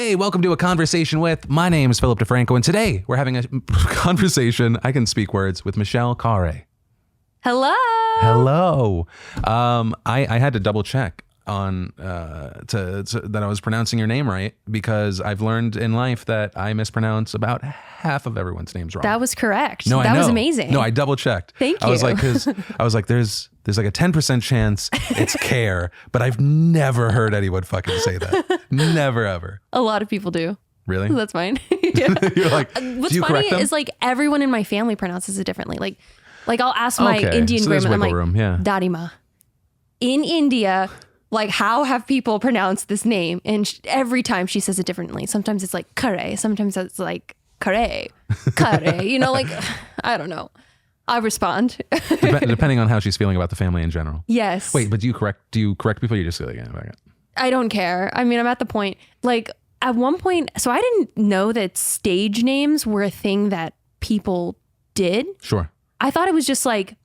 Hey, welcome to A Conversation With. My name is Philip DeFranco, and today we're having a conversation, I can speak words, with Michelle Khare. Hello. Hello. I had to double check on that I was pronouncing your name right, because I've learned in life that I mispronounce about half of everyone's names wrong. That was correct. No, that I know. was amazing. No, I double checked. Thank you. I was like, there's like a 10% chance it's Khare, but I've never heard anyone fucking say that. Never ever. A lot of people do. Really? That's fine. Yeah. You're like, What's do you funny correct them? is like everyone in my family pronounces it differently. Like I'll ask my Indian so there's grandma, I'm like, wiggle room, yeah. Dadima. In India, like how have people pronounced this name? And every time she says it differently. Sometimes it's like Khare. Sometimes it's like Khare. Khare. You know, like, I don't know. I respond. Depending on how she's feeling about the family in general. Yes. Wait, but do you correct people? You just go like, yeah, back up. I don't care. I mean, I'm at the point, like at one point, so I didn't know that stage names were a thing that people did. Sure. I thought it was just like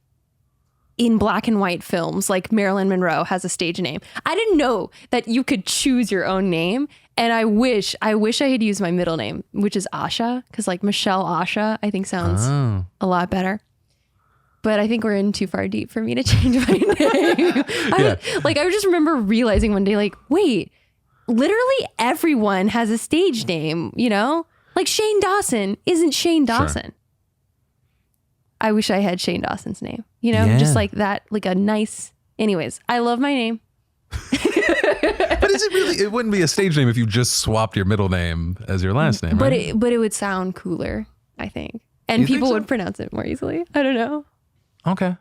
in black and white films, like Marilyn Monroe has a stage name. I didn't know that you could choose your own name. And I wish I had used my middle name, which is Asha, because like Michelle Asha, I think sounds a lot better. But I think we're in too far deep for me to change my name. I just remember realizing one day, like, wait, literally everyone has a stage name, you know? Like Shane Dawson isn't Shane Dawson. Sure. I wish I had Shane Dawson's name, you know? Yeah. Just like that, like a nice... Anyways, I love my name. But is it really... It wouldn't be a stage name if you just swapped your middle name as your last name, right? But it would sound cooler, I think. And people would pronounce it more easily. I don't know. Okay.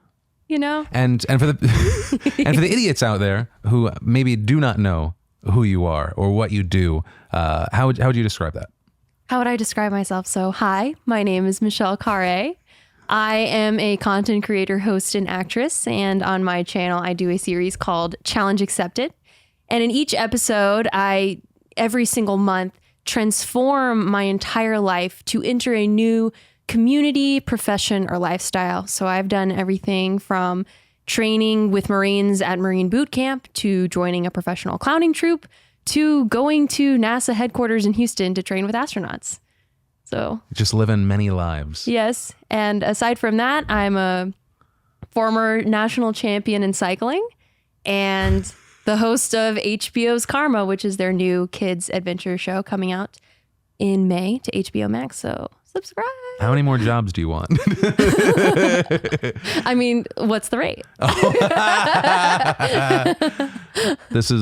You know? And for the and for the idiots out there who maybe do not know who you are or what you do, how would you describe that? How would I describe myself? So, hi, my name is Michelle Khare. I am a content creator, host, and actress. And on my channel, I do a series called Challenge Accepted. And in each episode, I, every single month, transform my entire life to enter a new community, profession, or lifestyle. So I've done everything from training with Marines at Marine Boot Camp to joining a professional clowning troupe to going to NASA headquarters in Houston to train with astronauts. So just living many lives. Yes. And aside from that, I'm a former national champion in cycling and the host of HBO's Karma, which is their new kids adventure show coming out in May to HBO Max. So subscribe. How many more jobs do you want? I mean, what's the rate?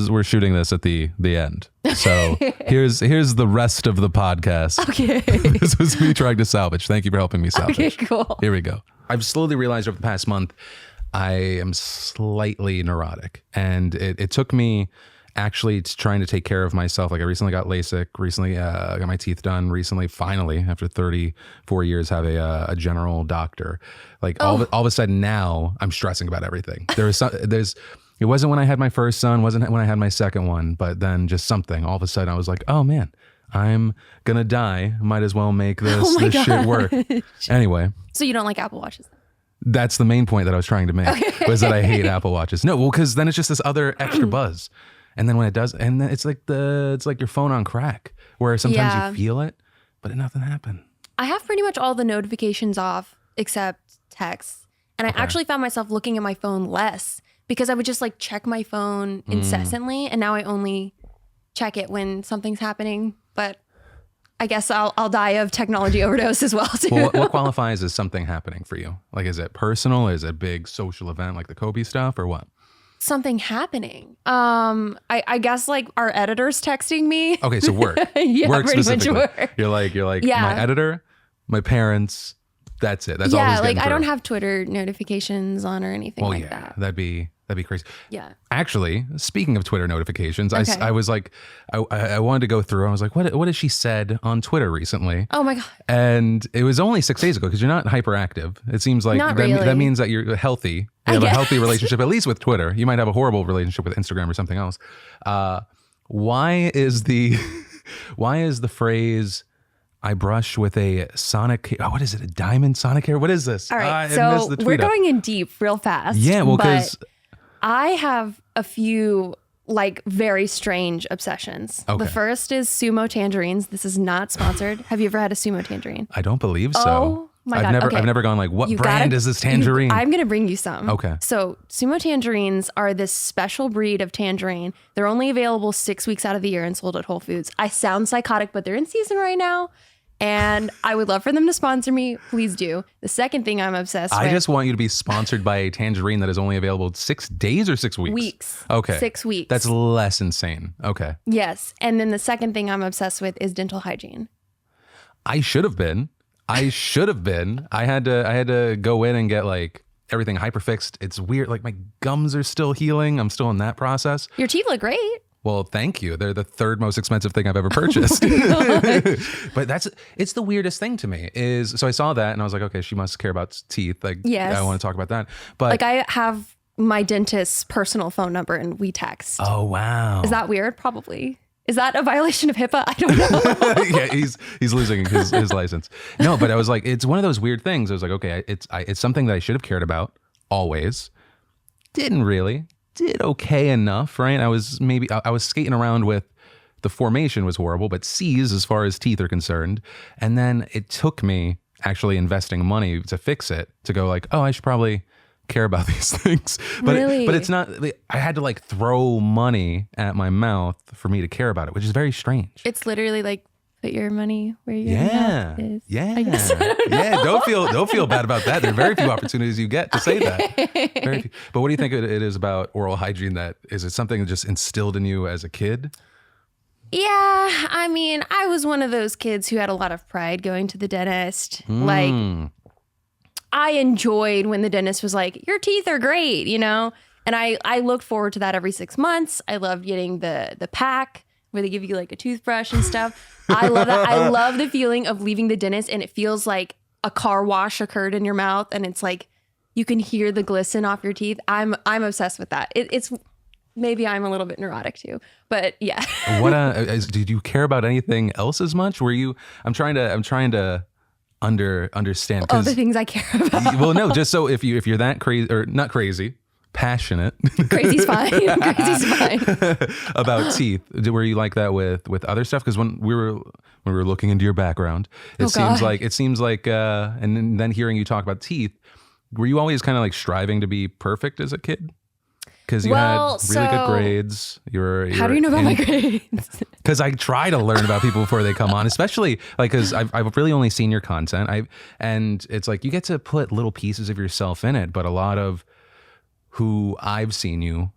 We're shooting this at the end. So here's the rest of the podcast. Okay. This was me trying to salvage. Thank you for helping me salvage. Okay, cool. Here we go. I've slowly realized over the past month, I am slightly neurotic, and it took me actually trying to take care of myself. Like I recently got LASIK, recently got my teeth done, recently, finally, after 34 years, have a general doctor. Like all of a sudden now I'm stressing about everything. It wasn't when I had my first son, wasn't when I had my second one, but then just something, all of a sudden I was like, oh man, I'm gonna die. Might as well make this shit work. Anyway. So you don't like Apple Watches? That's the main point that I was trying to make, was that I hate Apple Watches. No, well, because then it's just this other extra buzz. And then when it does, and then it's like your phone on crack, where sometimes you feel it, but nothing happened. I have pretty much all the notifications off except texts. And I actually found myself looking at my phone less because I would just like check my phone incessantly. And now I only check it when something's happening. But I guess I'll die of technology overdose as well too. Well, what qualifies as something happening for you? Like, is it personal? Is it a big social event like the Kobe stuff, or what? Something happening. I guess like our editor's texting me. Okay, so work. Yeah, work pretty specifically. much work. You're like my editor, my parents. That's it. That's all. Yeah, like I don't have Twitter notifications on or anything like that. That'd be crazy. Yeah. Actually, speaking of Twitter notifications, I was like, I wanted to go through. I was like, what has she said on Twitter recently? Oh my God. And it was only 6 days ago, because you're not hyperactive. It seems like that means that you're healthy. You have a healthy relationship, at least with Twitter. You might have a horrible relationship with Instagram or something else. Why is the phrase, I brush with a sonic, what is it? A diamond sonic hair? What is this? All right. So we're going in deep real fast. Yeah. Well, because I have a few like very strange obsessions. Okay. The first is sumo tangerines. This is not sponsored. Have you ever had a sumo tangerine? I don't believe so. Oh my God. Okay. I've never gone like, what brand is this tangerine? I'm going to bring you some. Okay. So sumo tangerines are this special breed of tangerine. They're only available 6 weeks out of the year and sold at Whole Foods. I sound psychotic, but they're in season right now. And I would love for them to sponsor me. Please do. The second thing I'm obsessed with. I just want you to be sponsored by a tangerine that is only available 6 days or 6 weeks? Weeks. Okay. 6 weeks. That's less insane. Okay. Yes. And then the second thing I'm obsessed with is dental hygiene. I should have been. I had to go in and get like everything hyperfixed. It's weird. Like my gums are still healing. I'm still in that process. Your teeth look great. Well, thank you. They're the third most expensive thing I've ever purchased. But it's the weirdest thing to me is, so I saw that and I was like, okay, she must care about teeth. Like, yes. I want to talk about that. But like I have my dentist's personal phone number and we text. Oh, wow. Is that weird? Probably. Is that a violation of HIPAA? I don't know. Yeah, he's losing his license. No, but I was like, it's one of those weird things. I was like, okay, it's something that I should have cared about always. Didn't really. Did okay enough, right? I was skating around with the formation was horrible, but C's as far as teeth are concerned. And then it took me actually investing money to fix it, to go like, oh, I should probably care about these things. But really? But it's not, I had to like throw money at my mouth for me to care about it, which is very strange. It's literally like, put your money where your mouth is. Yeah. I guess. I don't know. Yeah. Don't feel bad about that. There are very few opportunities you get to say that. Very few. But what do you think it is about oral hygiene that is it something just instilled in you as a kid? Yeah. I mean, I was one of those kids who had a lot of pride going to the dentist. Like I enjoyed when the dentist was like, your teeth are great, you know? And I looked forward to that every 6 months. I loved getting the pack where they give you like a toothbrush and stuff. I love that. I love the feeling of leaving the dentist and it feels like a car wash occurred in your mouth and it's like you can hear the glisten off your teeth. I'm obsessed with that. It's maybe I'm a little bit neurotic too, but yeah. Did you care about anything else as much? Were you? I'm trying to understand. Oh, the things I care about. Well, no, just so if you're that crazy or not crazy. Passionate. Crazy's fine. Crazy's fine. About teeth. Were you like that with other stuff? Because when we were looking into your background, it seems like, and then hearing you talk about teeth, were you always kind of like striving to be perfect as a kid? Because you had really good grades. How do you know about my grades? Because I try to learn about people before they come on, especially like because I've really only seen your content. And it's like you get to put little pieces of yourself in it, but a lot of who I've seen you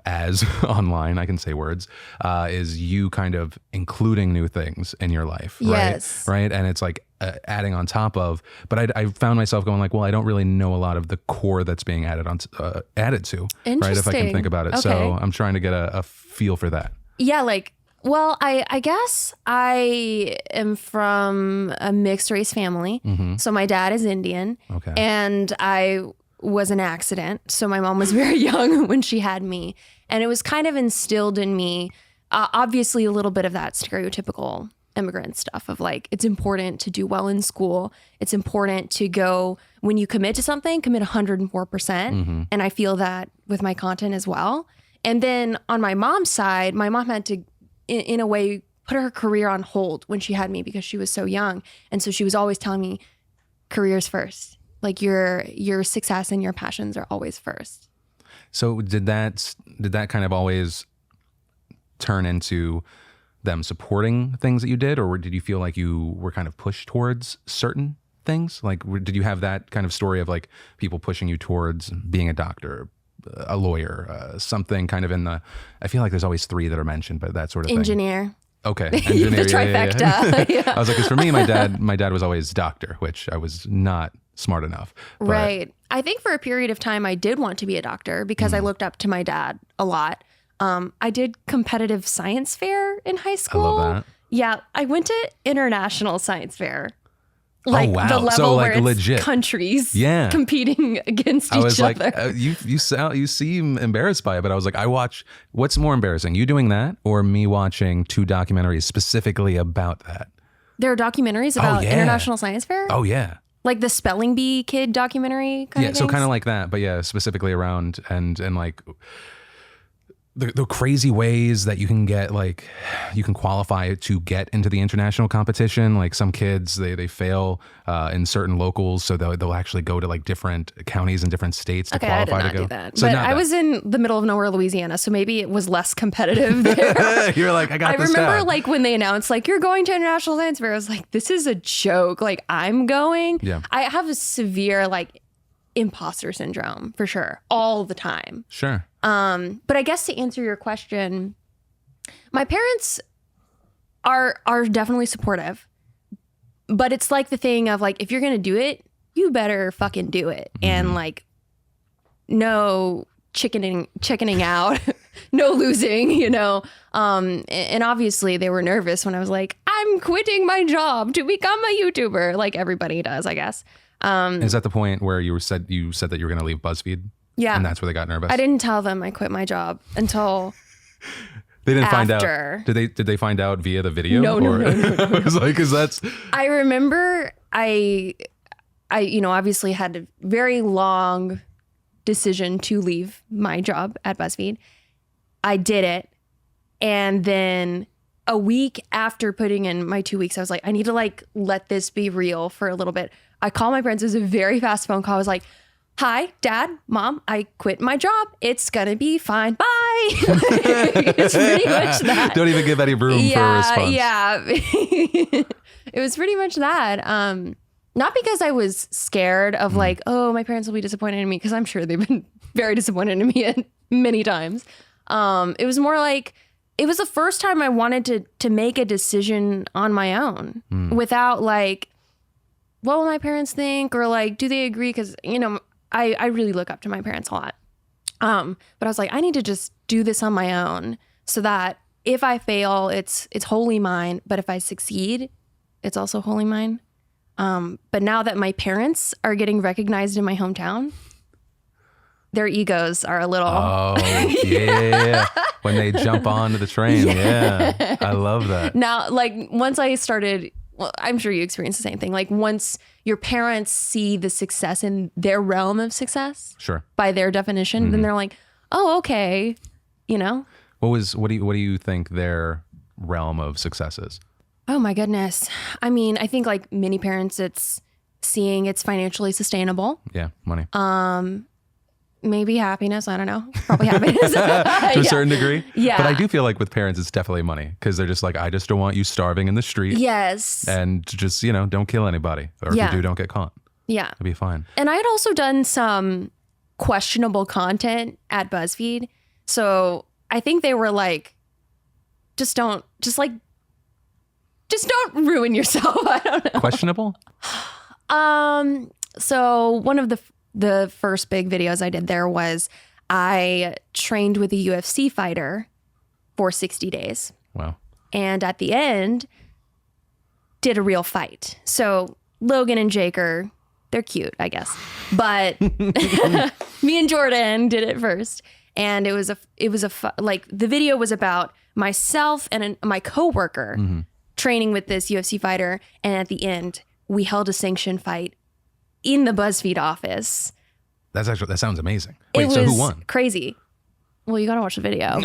as online, I can say words, is you kind of including new things in your life, right? Yes. Right? And it's like adding on top of, but I found myself going like, well, I don't really know a lot of the core that's being added to, right? If I can think about it. Okay. So I'm trying to get a feel for that. Yeah, like, well, I guess I am from a mixed race family. Mm-hmm. So my dad is Indian. Okay. And I was an accident. So my mom was very young when she had me. And it was kind of instilled in me, obviously a little bit of that stereotypical immigrant stuff of like, it's important to do well in school. It's important to go, when you commit to something, commit 104%. Mm-hmm. And I feel that with my content as well. And then on my mom's side, my mom had to, in a way, put her career on hold when she had me because she was so young. And so she was always telling me, careers first. Like your success and your passions are always first. So did that kind of always turn into them supporting things that you did, or did you feel like you were kind of pushed towards certain things? Like, did you have that kind of story of like people pushing you towards being a doctor, a lawyer, something kind of in the? I feel like there's always 3 that are mentioned, but that sort of engineer. Thing. Okay, engineer. The trifecta. Yeah. I was like, because for me, my dad was always doctor, which I was not smart enough. But. Right. I think for a period of time, I did want to be a doctor because I looked up to my dad a lot. I did competitive science fair in high school. I love that. Yeah. I went to international science fair. Like wow. the level so, like, where it's legit countries competing against I was each like, other. You seem embarrassed by it, but I was like, what's more embarrassing, you doing that or me watching 2 documentaries specifically about that? There are documentaries about international science fair? Oh yeah. Like the Spelling Bee kid documentary kind of so kind of like that, but yeah, specifically around and like the crazy ways that you can get, like, you can qualify to get into the international competition. Like some kids, they fail in certain locals, so they'll actually go to like different counties and different states to qualify I did not to go. do that. So but I was in the middle of nowhere, Louisiana, so maybe it was less competitive there. You're like, I got this down. I remember like when they announced like you're going to International Science Fair, I was like, this is a joke. Like I'm going. Yeah. I have a severe like imposter syndrome for sure all the time. Sure. But I guess to answer your question, my parents are definitely supportive, but it's like the thing of like, if you're going to do it, you better fucking do it. Mm-hmm. And like, no chickening out, no losing, you know? And obviously they were nervous when I was like, I'm quitting my job to become a YouTuber, like everybody does, I guess. Is that the point where you said that you were going to leave Buzzfeed? Yeah. And that's where they got nervous? I didn't tell them I quit my job until they didn't find after. out. Did they find out via the video? No. I was like, because that's. I remember I obviously had a very long decision to leave my job at Buzzfeed. I did it. And then a week after putting in my 2 weeks, I was like, I need to like let this be real for a little bit. I called my parents. It was a very fast phone call. I was like, hi, Dad, Mom, I quit my job. It's going to be fine. Bye. It's pretty much that. Don't even give any room for a response. Yeah. It was pretty much that. Not because I was scared of like, oh, my parents will be disappointed in me, because I'm sure they've been very disappointed in me many times. It was more like, it was the first time I wanted to make a decision on my own without like, what will my parents think? Or like, do they agree? Because, you know, I really look up to my parents a lot. But I was like, I need to just do this on my own so that if I fail, it's wholly mine. But if I succeed, it's also wholly mine. But now that my parents are getting recognized in my hometown, their egos are a little. Oh, yeah. When they jump onto the train. Yeah. I love that. Now, like once I started, well, I'm sure you experienced the same thing. Like once your parents see the success in their realm of success, sure, by their definition, then they're like, oh, okay. You know, what do you think their realm of success is? Oh my goodness. I mean, I think like many parents, it's seeing it's financially sustainable. Yeah. Money. Maybe happiness. I don't know. Probably happiness. To a certain degree. Yeah. But I do feel like with parents, it's definitely money, because they're just like, I just don't want you starving in the street. Yes. And just, you know, don't kill anybody. Or if you do, don't get caught. Yeah. It'll be fine. And I had also done some questionable content at Buzzfeed. So I think they were like, just don't ruin yourself. I don't know. Questionable? So one of the first big videos I did there was I trained with a UFC fighter for 60 days. Wow. And at the end, did a real fight. So Logan and Jake they're cute, I guess. But me and Jordan did it first. And it was like the video was about myself and my coworker training with this UFC fighter. And at the end, we held a sanctioned fight in the Buzzfeed office. That sounds amazing. Wait, so who won? Crazy. Well, you gotta watch the video.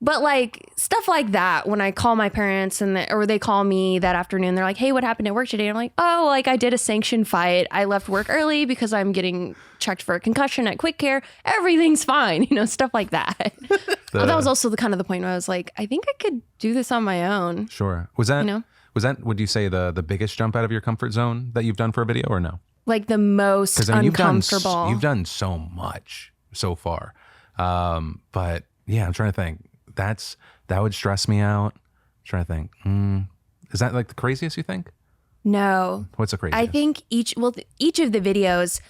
But like stuff like that, when I call my parents or they call me that afternoon, they're like, hey, what happened at work today? I'm like, oh, like I did a sanctioned fight. I left work early because I'm getting checked for a concussion at Quick Care. Everything's fine. You know, stuff like that. But that was also the point where I was like, I think I could do this on my own. Sure. Was that, would you say the biggest jump out of your comfort zone that you've done for a video, or no? Like the most uncomfortable. You've done so much so far. But yeah, I'm trying to think. That would stress me out. I'm trying to think. Is that like the craziest you think? No. What's the craziest? I think each of the videos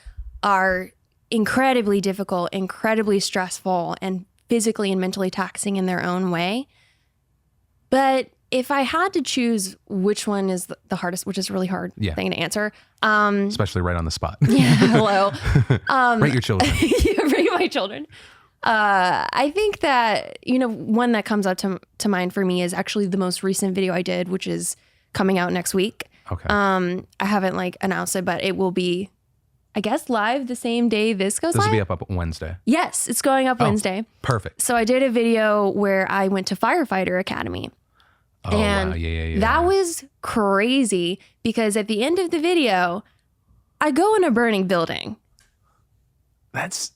are incredibly difficult, incredibly stressful, and physically and mentally taxing in their own way. But if I had to choose which one is the hardest, which is a really hard thing to answer. Especially right on the spot. Yeah, hello. Rate your children. Rate my children. I think that, one that comes up to mind for me is actually the most recent video I did, which is coming out next week. Okay. I haven't announced it, but it will be I guess, live the same day this goes This will live. be up Wednesday. Yes, it's going up Wednesday. Perfect. So I did a video where I went to Firefighter Academy. Oh, and wow. Yeah. that was crazy because at the end of the video, I go in a burning building. But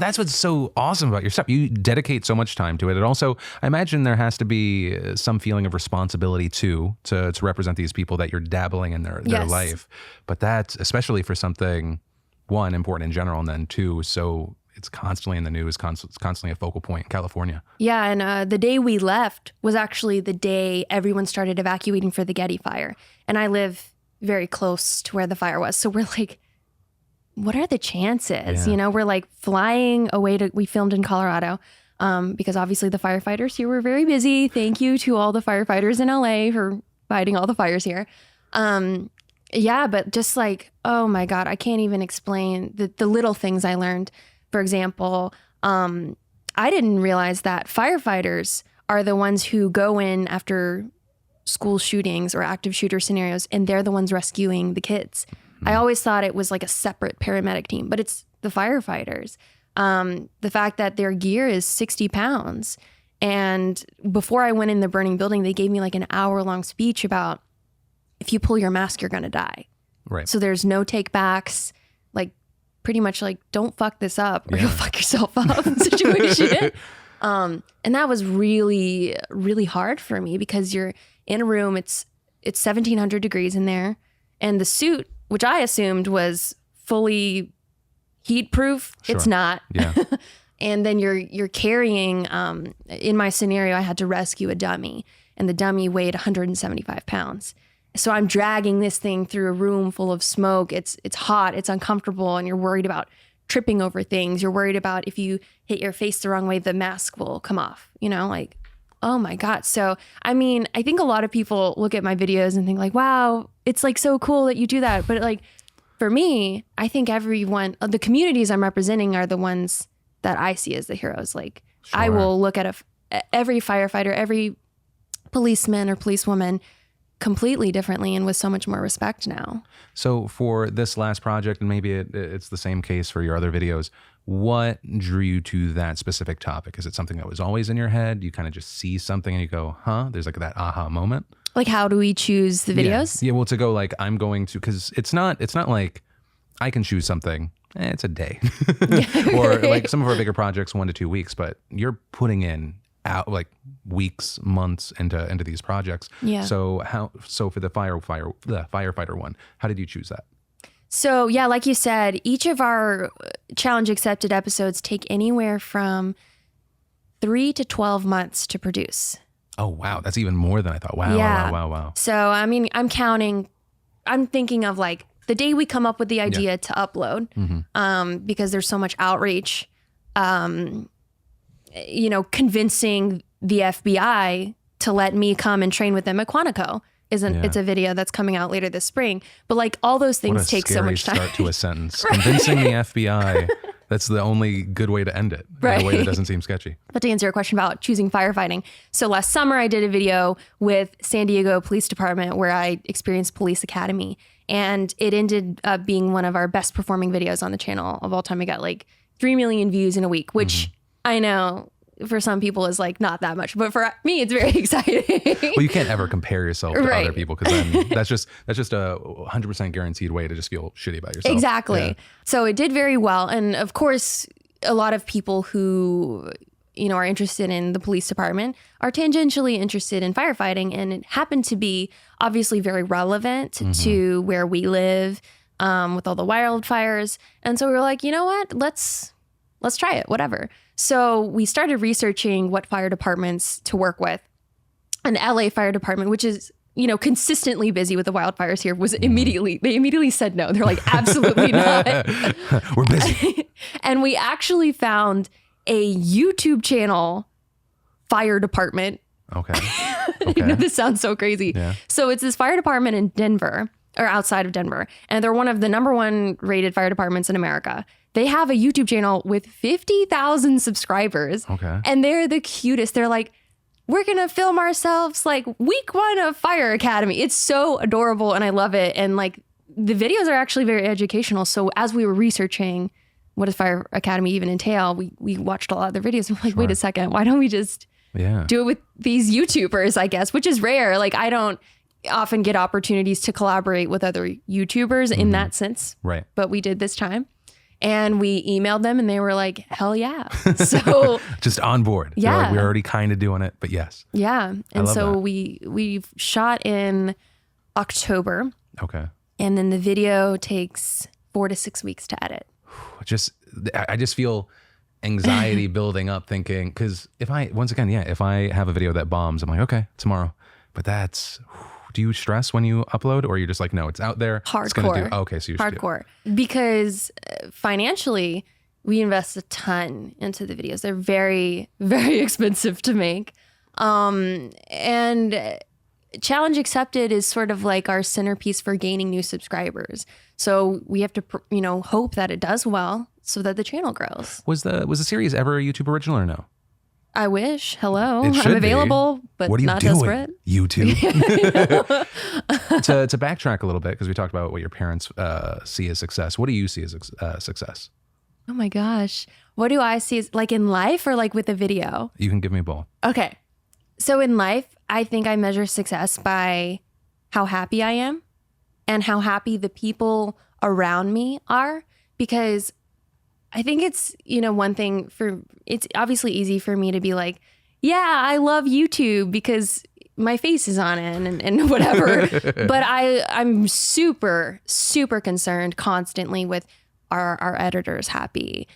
that's what's so awesome about your stuff. You dedicate so much time to it. And also, I imagine there has to be some feeling of responsibility too, to represent these people that you're dabbling in their Yes. life. But that's especially for something, one, important in general, and then two, so it's constantly in the news, constantly a focal point in California. Yeah, and the day we left was actually the day everyone started evacuating for the Getty fire. And I live very close to where the fire was. So we're like, what are the chances? Yeah. You know, we're like flying away we filmed in Colorado because obviously the firefighters here were very busy. Thank you to all the firefighters in LA for fighting all the fires here. Yeah, but just like, oh my God, I can't even explain the little things I learned. For example, I didn't realize that firefighters are the ones who go in after school shootings or active shooter scenarios, and they're the ones rescuing the kids. I always thought it was like a separate paramedic team, but it's the firefighters. The fact that their gear is 60 pounds. And before I went in the burning building, they gave me like an hour-long speech about if you pull your mask, you're going to die. Right. So there's no take backs, like pretty much like, don't fuck this up or you'll fuck yourself up situation. And that was really, really hard for me because you're in a room, it's 1700 degrees in there. And the suit, which I assumed was fully heat proof, it's not. Yeah. And then you're carrying, in my scenario, I had to rescue a dummy and the dummy weighed 175 pounds. So I'm dragging this thing through a room full of smoke. It's hot, it's uncomfortable, and you're worried about tripping over things. You're worried about if you hit your face the wrong way, the mask will come off, you know, like, oh my God. So, I mean, I think a lot of people look at my videos and think like, wow, it's like so cool that you do that. But like, for me, I think everyone, the communities I'm representing are the ones that I see as the heroes. Like I will look at every firefighter, every policeman or policewoman completely differently and with so much more respect now. So for this last project, and maybe it's the same case for your other videos, what drew you to that specific topic? Is it something that was always in your head? You kind of just see something and you go, huh? There's like that aha moment. Like, how do we choose the videos? Yeah, well, to go like, I'm going to, because it's not like I can choose something. It's a day. Or like some of our bigger projects, 1 to 2 weeks, but you're putting in out like weeks, months into these projects. Yeah. So for the firefighter one, how did you choose that? So yeah, like you said, each of our challenge accepted episodes take anywhere from 3 to 12 months to produce. Oh, wow. That's even more than I thought. Wow. Yeah. Wow. So, I mean, I'm thinking of like the day we come up with the idea to upload, because there's so much outreach, you know, convincing the FBI to let me come and train with them at Quantico. It's a video that's coming out later this spring, but like all those things take so much time. Start to a sentence. Convincing the FBI. That's the only good way to end it. Right. In a way that doesn't seem sketchy. But to answer your question about choosing firefighting. So last summer I did a video with San Diego Police Department where I experienced Police Academy, and it ended up being one of our best performing videos on the channel of all time. I got like 3 million views in a week, which I know for some people is like not that much, but for me, it's very exciting. Well, you can't ever compare yourself to other people because then that's just a 100% guaranteed way to just feel shitty about yourself. Exactly. Yeah. So it did very well. And of course, a lot of people who, you know, are interested in the police department are tangentially interested in firefighting. And it happened to be obviously very relevant to where we live with all the wildfires. And so we were like, you know what, let's try it, whatever. So we started researching what fire departments to work with. An LA fire department, which is, you know, consistently busy with the wildfires here, they immediately said no. They're like, absolutely not. We're busy. And we actually found a YouTube channel fire department. Okay. I know this sounds so crazy. Yeah. So it's this fire department in Denver, or outside of Denver, and they're one of the #1 rated fire departments in America. They have a YouTube channel with 50,000 subscribers. Okay. And they're the cutest. They're like, we're going to film ourselves like week 1 of Fire Academy. It's so adorable and I love it. And like the videos are actually very educational. So as we were researching what does Fire Academy even entail, we watched a lot of their videos. I'm like, wait a second, why don't we just do it with these YouTubers, I guess, which is rare. Like I don't often get opportunities to collaborate with other YouTubers in that sense. Right. But we did this time. And we emailed them and they were like, hell yeah. So just on board. Yeah. Like, we're already kind of doing it, but yes. Yeah. And so we've shot in October. Okay. And then the video takes 4 to 6 weeks to edit. I just feel anxiety building up thinking, because if I have a video that bombs, I'm like, okay, tomorrow. But do you stress when you upload, or you're just like, no, it's out there. Hardcore. It's gonna do, okay, so you hardcore. Because financially, we invest a ton into the videos. They're very, very expensive to make. And Challenge Accepted is sort of like our centerpiece for gaining new subscribers. So we have to, hope that it does well so that the channel grows. Was the series ever a YouTube original or no? I wish. Hello. I'm available, but what are you not doing, desperate. YouTube. To backtrack a little bit, because we talked about what your parents see as success. What do you see as success? Oh my gosh. What do I see as, like in life or like with a video? You can give me both. Okay. So in life, I think I measure success by how happy I am and how happy the people around me are, because I think it's, one thing it's obviously easy for me to be like, yeah, I love YouTube because my face is on it and whatever. But I'm super, super concerned constantly with our editors happy?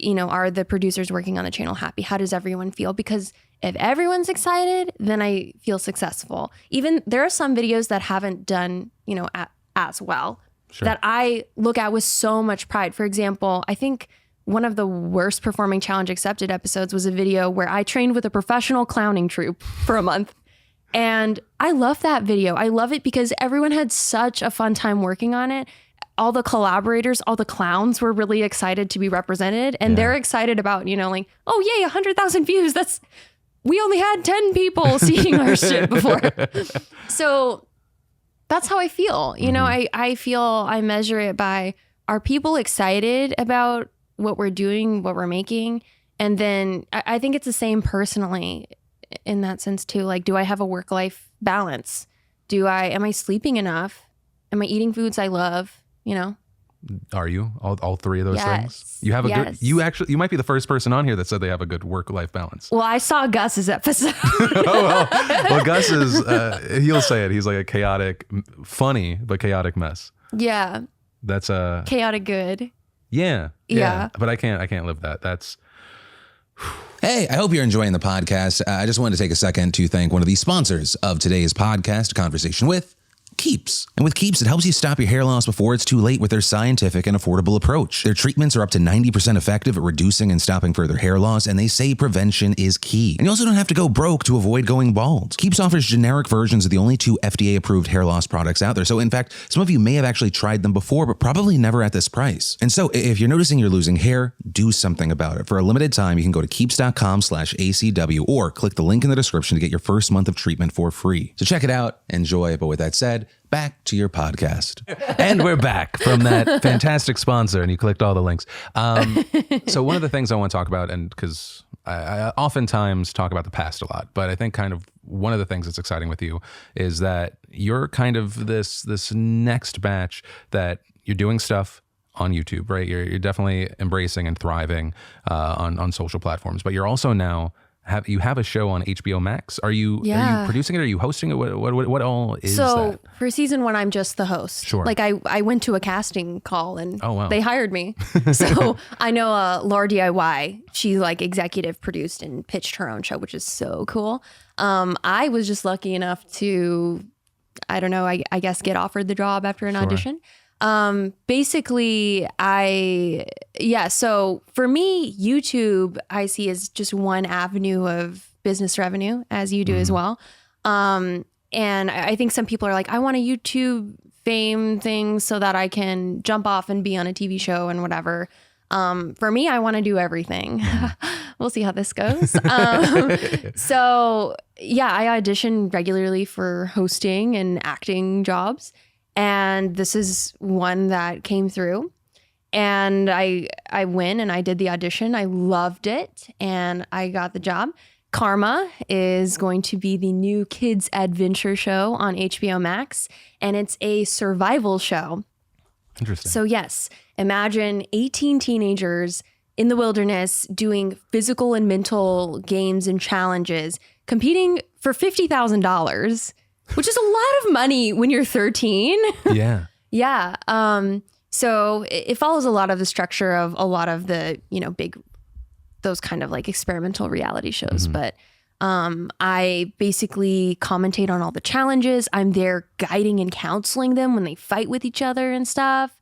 Are the producers working on the channel happy? How does everyone feel? Because if everyone's excited, then I feel successful. Even there are some videos that haven't done, as well that I look at with so much pride. For example, I think one of the worst performing Challenge Accepted episodes was a video where I trained with a professional clowning troupe for a month. And I love that video. I love it because everyone had such a fun time working on it. All the collaborators, all the clowns were really excited to be represented. And they're excited about, like, oh, yay, 100,000 views. We only had 10 people seeing our shit before. So that's how I feel. I feel I measure it by, are people excited about what we're doing, what we're making? And then I think it's the same personally in that sense too. Like, do I have a work-life balance? Am I sleeping enough? Am I eating foods I love? Are you all three of those things? You have a good, you might be the first person on here that said they have a good work-life balance. Well, I saw Gus's episode. well, Gus is, he'll say it. He's like a chaotic, funny, but chaotic mess. Yeah. That's a chaotic good. Yeah. But I can't live that. That's. Hey, I hope you're enjoying the podcast. I just wanted to take a second to thank one of the sponsors of today's podcast, Conversation with Keeps. And with Keeps, it helps you stop your hair loss before it's too late with their scientific and affordable approach. Their treatments are up to 90% effective at reducing and stopping further hair loss, and they say prevention is key. And you also don't have to go broke to avoid going bald. Keeps offers generic versions of the only 2 FDA-approved hair loss products out there. So in fact, some of you may have actually tried them before, but probably never at this price. And so if you're noticing you're losing hair, do something about it. For a limited time, you can go to keeps.com/ACW or click the link in the description to get your first month of treatment for free. So check it out, enjoy. But with that said, back to your podcast. And we're back from that fantastic sponsor, and you clicked all the links. So one of the things I want to talk about, and because I oftentimes talk about the past a lot, but I think kind of one of the things that's exciting with you is that you're kind of this next batch that you're doing stuff on YouTube, right? You're definitely embracing and thriving on social platforms, but you're also now you have a show on HBO Max. Are you producing it? Are you hosting it? What all is that? So for season 1, I'm just the host. Sure. Like I went to a casting call and oh, wow. they hired me. So I know Laura DIY. She like executive produced and pitched her own show, which is so cool. I was just lucky enough to, I don't know, I guess get offered the job after an audition. Basically so for me, YouTube I see as just one avenue of business revenue, as you do as well. And I think some people are like, I want a YouTube fame thing so that I can jump off and be on a TV show and whatever. For me, I want to do everything. We'll see how this goes. So yeah, I audition regularly for hosting and acting jobs. And this is one that came through. And I went and I did the audition. I loved it and I got the job. Karma is going to be the new kids adventure show on HBO Max, and it's a survival show. Interesting. So yes, imagine 18 teenagers in the wilderness doing physical and mental games and challenges, competing for $50,000, which is a lot of money when you're 13. Yeah. Yeah. So it follows a lot of the structure of a lot of the, those kind of like experimental reality shows. But I basically commentate on all the challenges. I'm there guiding and counseling them when they fight with each other and stuff.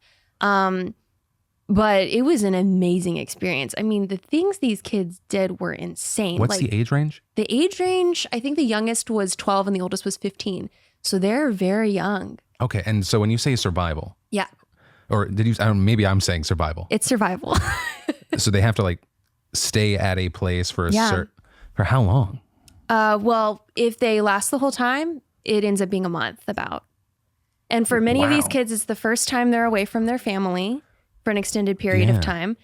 But it was an amazing experience. I mean, the things these kids did were insane. What's the age range? The age range, I think the youngest was 12 and the oldest was 15. So they're very young. Okay. And so when you say survival, Yeah. or did you, maybe I'm saying survival. It's survival. So they have to like stay at a place for Yeah. for how long? Well, if they last the whole time, it ends up being a month about. And for many of these Wow. kids, it's the first time they're away from their family for an extended period Yeah. of time.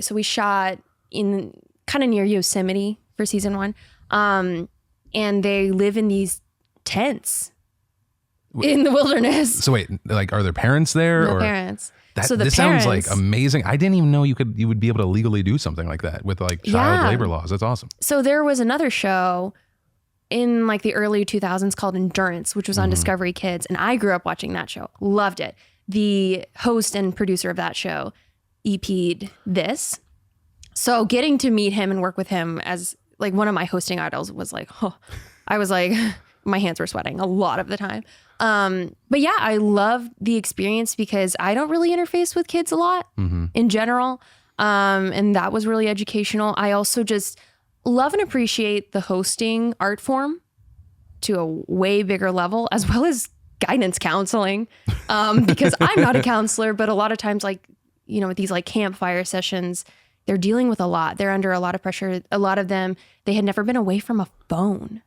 So we shot in kind of near Yosemite for season 1. And they live in these tents in the wilderness. So wait, like, are their parents there? No or parents. That, So the this parents, sounds like amazing. I didn't even know you would be able to legally do something like that with like child Yeah. labor laws. That's awesome. So there was another show in like the early 2000s called Endurance, which was on Discovery Kids. And I grew up watching that show. Loved it. The host and producer of that show EP'd this. So getting to meet him and work with him as like one of my hosting idols was like, I was like, my hands were sweating a lot of the time. But yeah, I love the experience because I don't really interface with kids a lot in general. And that was really educational. I also just love and appreciate the hosting art form to a way bigger level, as well as guidance counseling. Because I'm not a counselor, but a lot of times, like, with these like campfire sessions, they're dealing with a lot. They're under a lot of pressure. A lot of them, they had never been away from a phone.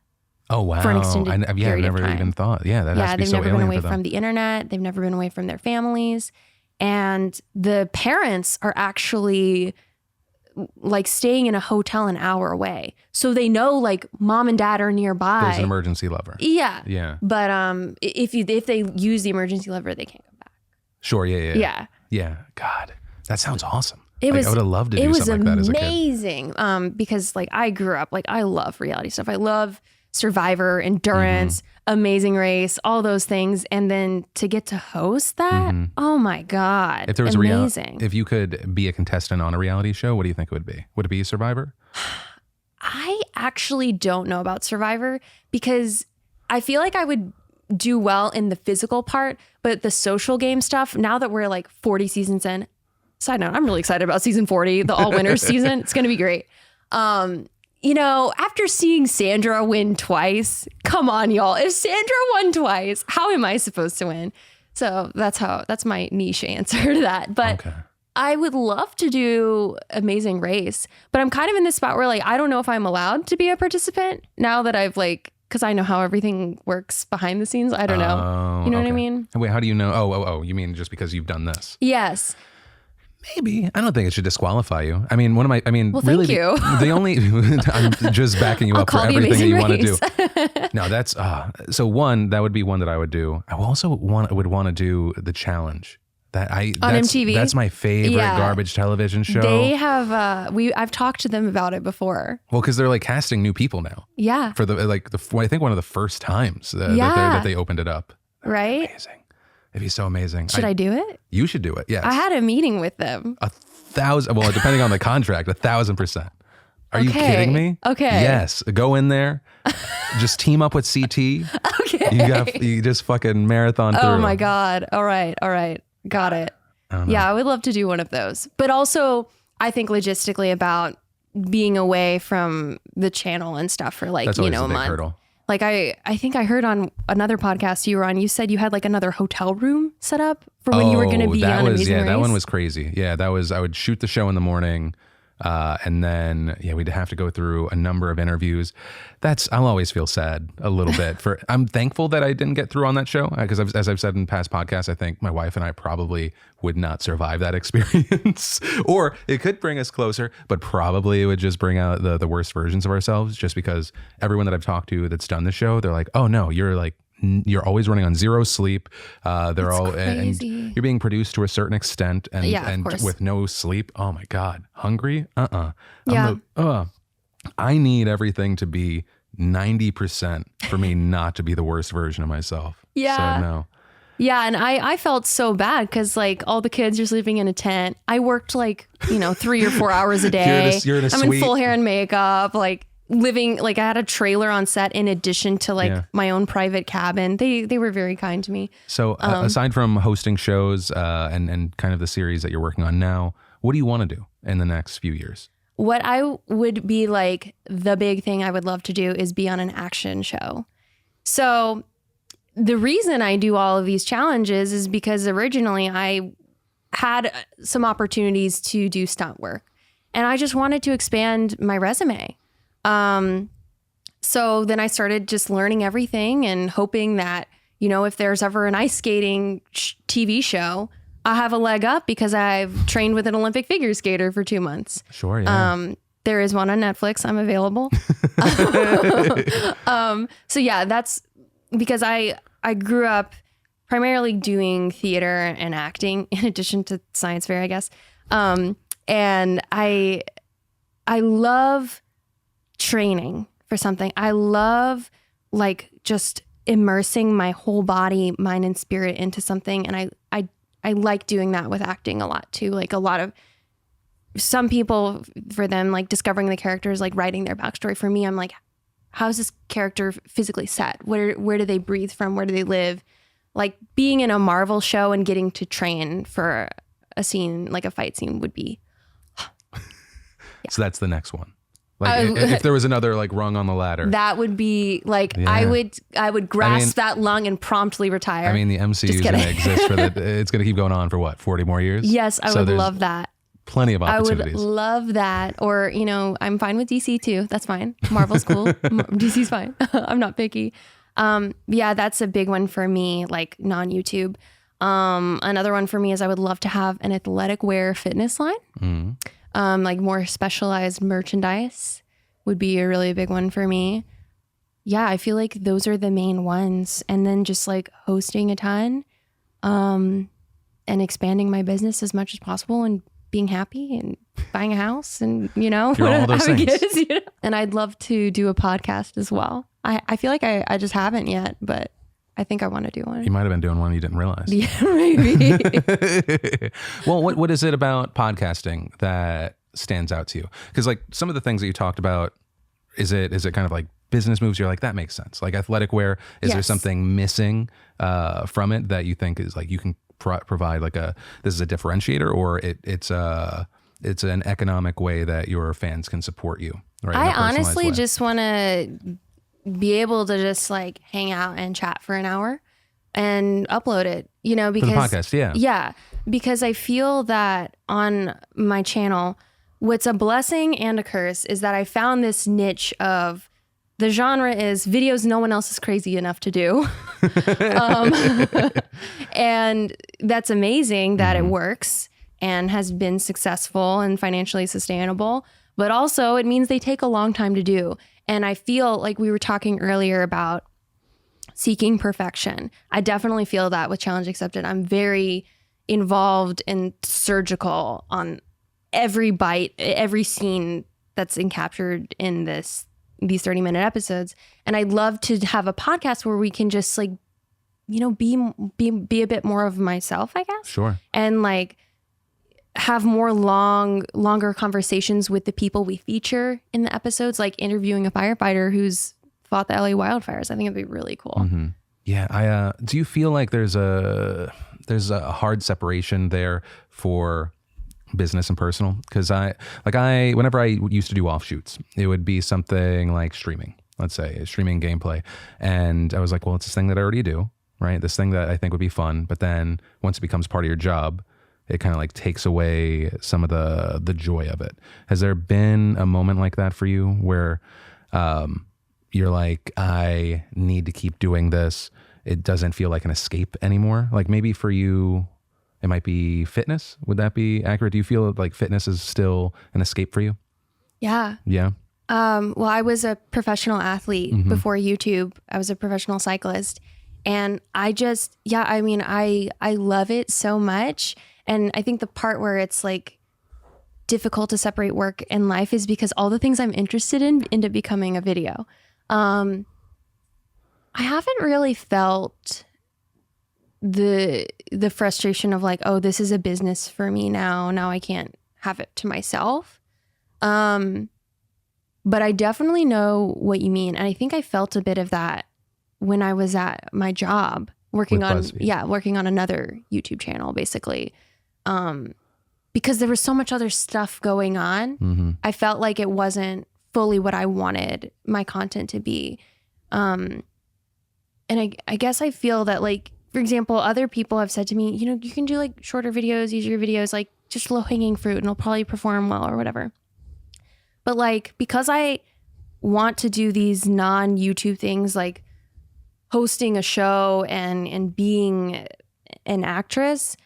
Oh, wow. For an extended I've period of never time. even thought. Yeah, that has to be they've so never been alien away for them. from the internet. They've never been away from their families. And the parents are actually like staying in a hotel an hour away. So they know like mom and dad are nearby. There's an emergency lever. Yeah. Yeah. But if they use the emergency lever, they can't come back. Sure. Yeah. Yeah. Yeah. God, that sounds awesome. It was, I would have loved to do something like that as a kid. amazing. Because like I grew up, like I love reality stuff. I love Survivor, Endurance, Amazing Race, all those things. And then to get to host that, oh my God. If there was amazing. if you could be a contestant on a reality show, what do you think it would be? Would it be Survivor? I actually don't know about Survivor because I feel like I would do well in the physical part, but the social game stuff, now that we're like 40 seasons in, side note, I'm really excited about season 40, the all winners season. It's going to be great. After seeing Sandra win twice, come on, y'all. If Sandra won twice, how am I supposed to win? So that's my niche answer to that. But Okay. I would love to do Amazing Race, but I'm kind of in this spot where like, I don't know if I'm allowed to be a participant now that I've like, because I know how everything works behind the scenes. I don't know. You know what I okay. mean? Wait, how do you know? Oh, you mean just because you've done this? Yes. Maybe. I don't think it should disqualify you. I mean, Well, really, thank you. the only, I'm just backing you I'll up for call the everything that you Amazing want to do. No, that's, so one, that would be one that I would do. I also would want to do the challenge. That's MTV? That's my favorite Yeah. garbage television show. They have, I've talked to them about it before. Well, because they're like casting new people now Yeah. for I think one of the first times Yeah. that they opened it up. Right? Amazing. It'd be so amazing. Should I do it? You should do it. Yes. I had a meeting with them. 1,000. Well, depending on the contract, 1,000%. Are you Okay. kidding me? Okay. Yes. Go in there. Just team up with CT. Okay. You just fucking marathon through. Oh my God. All right. Got it. Yeah, I would love to do one of those. But also, I think logistically about being away from the channel and stuff for like, That's always a a big month. hurdle. Like I think I heard on another podcast you were on, you said you had like another hotel room set up for when you were going to be on Amazing Race. That one was crazy. Yeah, I would shoot the show in the morning. And then, we'd have to go through a number of interviews. I'll always feel sad a little bit I'm thankful that I didn't get through on that show because as I've said in past podcasts, I think my wife and I probably would not survive that experience or it could bring us closer, but probably it would just bring out the worst versions of ourselves just because everyone that I've talked to that's done the show, they're like, oh no, you're always running on zero sleep. They're all and you're being produced to a certain extent and with no sleep. Oh my God. Hungry? I need everything to be 90% for me not to be the worst version of myself. Yeah. So no. Yeah. And I felt so bad because like all the kids are sleeping in a tent. I worked 3 or 4 hours a day. You're in a I'm suite. in full hair and makeup, living, I had a trailer on set in addition to my own private cabin. They were very kind to me. So aside from hosting shows and kind of the series that you're working on now, what do you want to do in the next few years? What I would be the big thing I would love to do is be on an action show. So the reason I do all of these challenges is because originally I had some opportunities to do stunt work and I just wanted to expand my resume. So then I started just learning everything and hoping that, if there's ever an ice skating TV show, I'll have a leg up because I've trained with an Olympic figure skater for 2 months. Sure. Yeah. There is one on Netflix. I'm available. So yeah, that's because I grew up primarily doing theater and acting in addition to science fair, I guess. And I love training for something. I love just immersing my whole body, mind, and spirit into something. And I like doing that with acting a lot too. Some people, for them, discovering the characters, writing their backstory. For me, I'm like, how's this character physically set? Where do they breathe from? Where do they live? Being in a Marvel show and getting to train for a scene, a fight scene would be. Yeah. So that's the next one. If there was another rung on the ladder, that would be I would grasp that lung and promptly retire. I mean, the MCU is going to exist for that. It's going to keep going on for what, 40 more years? Yes, I would love that. Plenty of opportunities. I would love that. Or, I'm fine with DC too. That's fine. Marvel's cool. DC's fine. I'm not picky. Yeah, that's a big one for me, non-YouTube. Another one for me is I would love to have an athletic wear fitness line. Mm-hmm. More specialized merchandise would be a really big one for me. Yeah, I feel like those are the main ones. And then just hosting a ton, and expanding my business as much as possible and being happy and buying a house and, all those things. Kids, And I'd love to do a podcast as well. I feel like I just haven't yet, but I think I want to do one. You might have been doing one you didn't realize. Yeah, maybe. Well, what is it about podcasting that stands out to you? Because some of the things that you talked about, is it kind of business moves? You're that makes sense. Athletic wear, is there something missing from it that you think is you can provide this is a differentiator, or it's an economic way that your fans can support you? Right? I honestly just want to be able to just hang out and chat for an hour and upload it, because for the podcast, yeah, because I feel that on my channel, what's a blessing and a curse is that I found this niche of the genre is videos no one else is crazy enough to do. And that's amazing that it works and has been successful and financially sustainable, but also it means they take a long time to do. And I feel we were talking earlier about seeking perfection. I definitely feel that with Challenge Accepted. I'm very involved and surgical on every bite, every scene that's captured in these 30-minute episodes. And I'd love to have a podcast where we can just be a bit more of myself, I guess. Sure. And have more longer conversations with the people we feature in the episodes, interviewing a firefighter who's fought the LA wildfires. I think it'd be really cool. Mm-hmm. Yeah. Do you feel there's a hard separation there for business and personal? Because whenever I used to do offshoots, it would be something like streaming, let's say streaming gameplay. And I was well, it's this thing that I already do, right? This thing that I think would be fun. But then once it becomes part of your job, it kind of like takes away some of the joy of it. Has there been a moment like that for you where you're like, I need to keep doing this? It doesn't feel like an escape anymore. Like maybe for you, it might be fitness. Would that be accurate? Do you feel like fitness is still an escape for you? Yeah. Yeah. Well, I was a professional athlete before YouTube. I was a professional cyclist, and I just, I mean, I love it so much. And I think the part where it's like difficult to separate work and life is because all the things I'm interested in end up becoming a video. I haven't really felt the frustration of like, oh, this is a business for me now. Now I can't have it to myself. But I definitely know what you mean. And I think I felt a bit of that when I was at my job working on another YouTube channel, basically. Because there was so much other stuff going on. I felt like it wasn't fully what I wanted my content to be. And I guess I feel that, like, for example, other people have said to me, you know, you can do like shorter videos, easier videos, like just low hanging fruit and it'll probably perform well or whatever. But like, because I want to do these non-YouTube things like hosting a show and being an actress,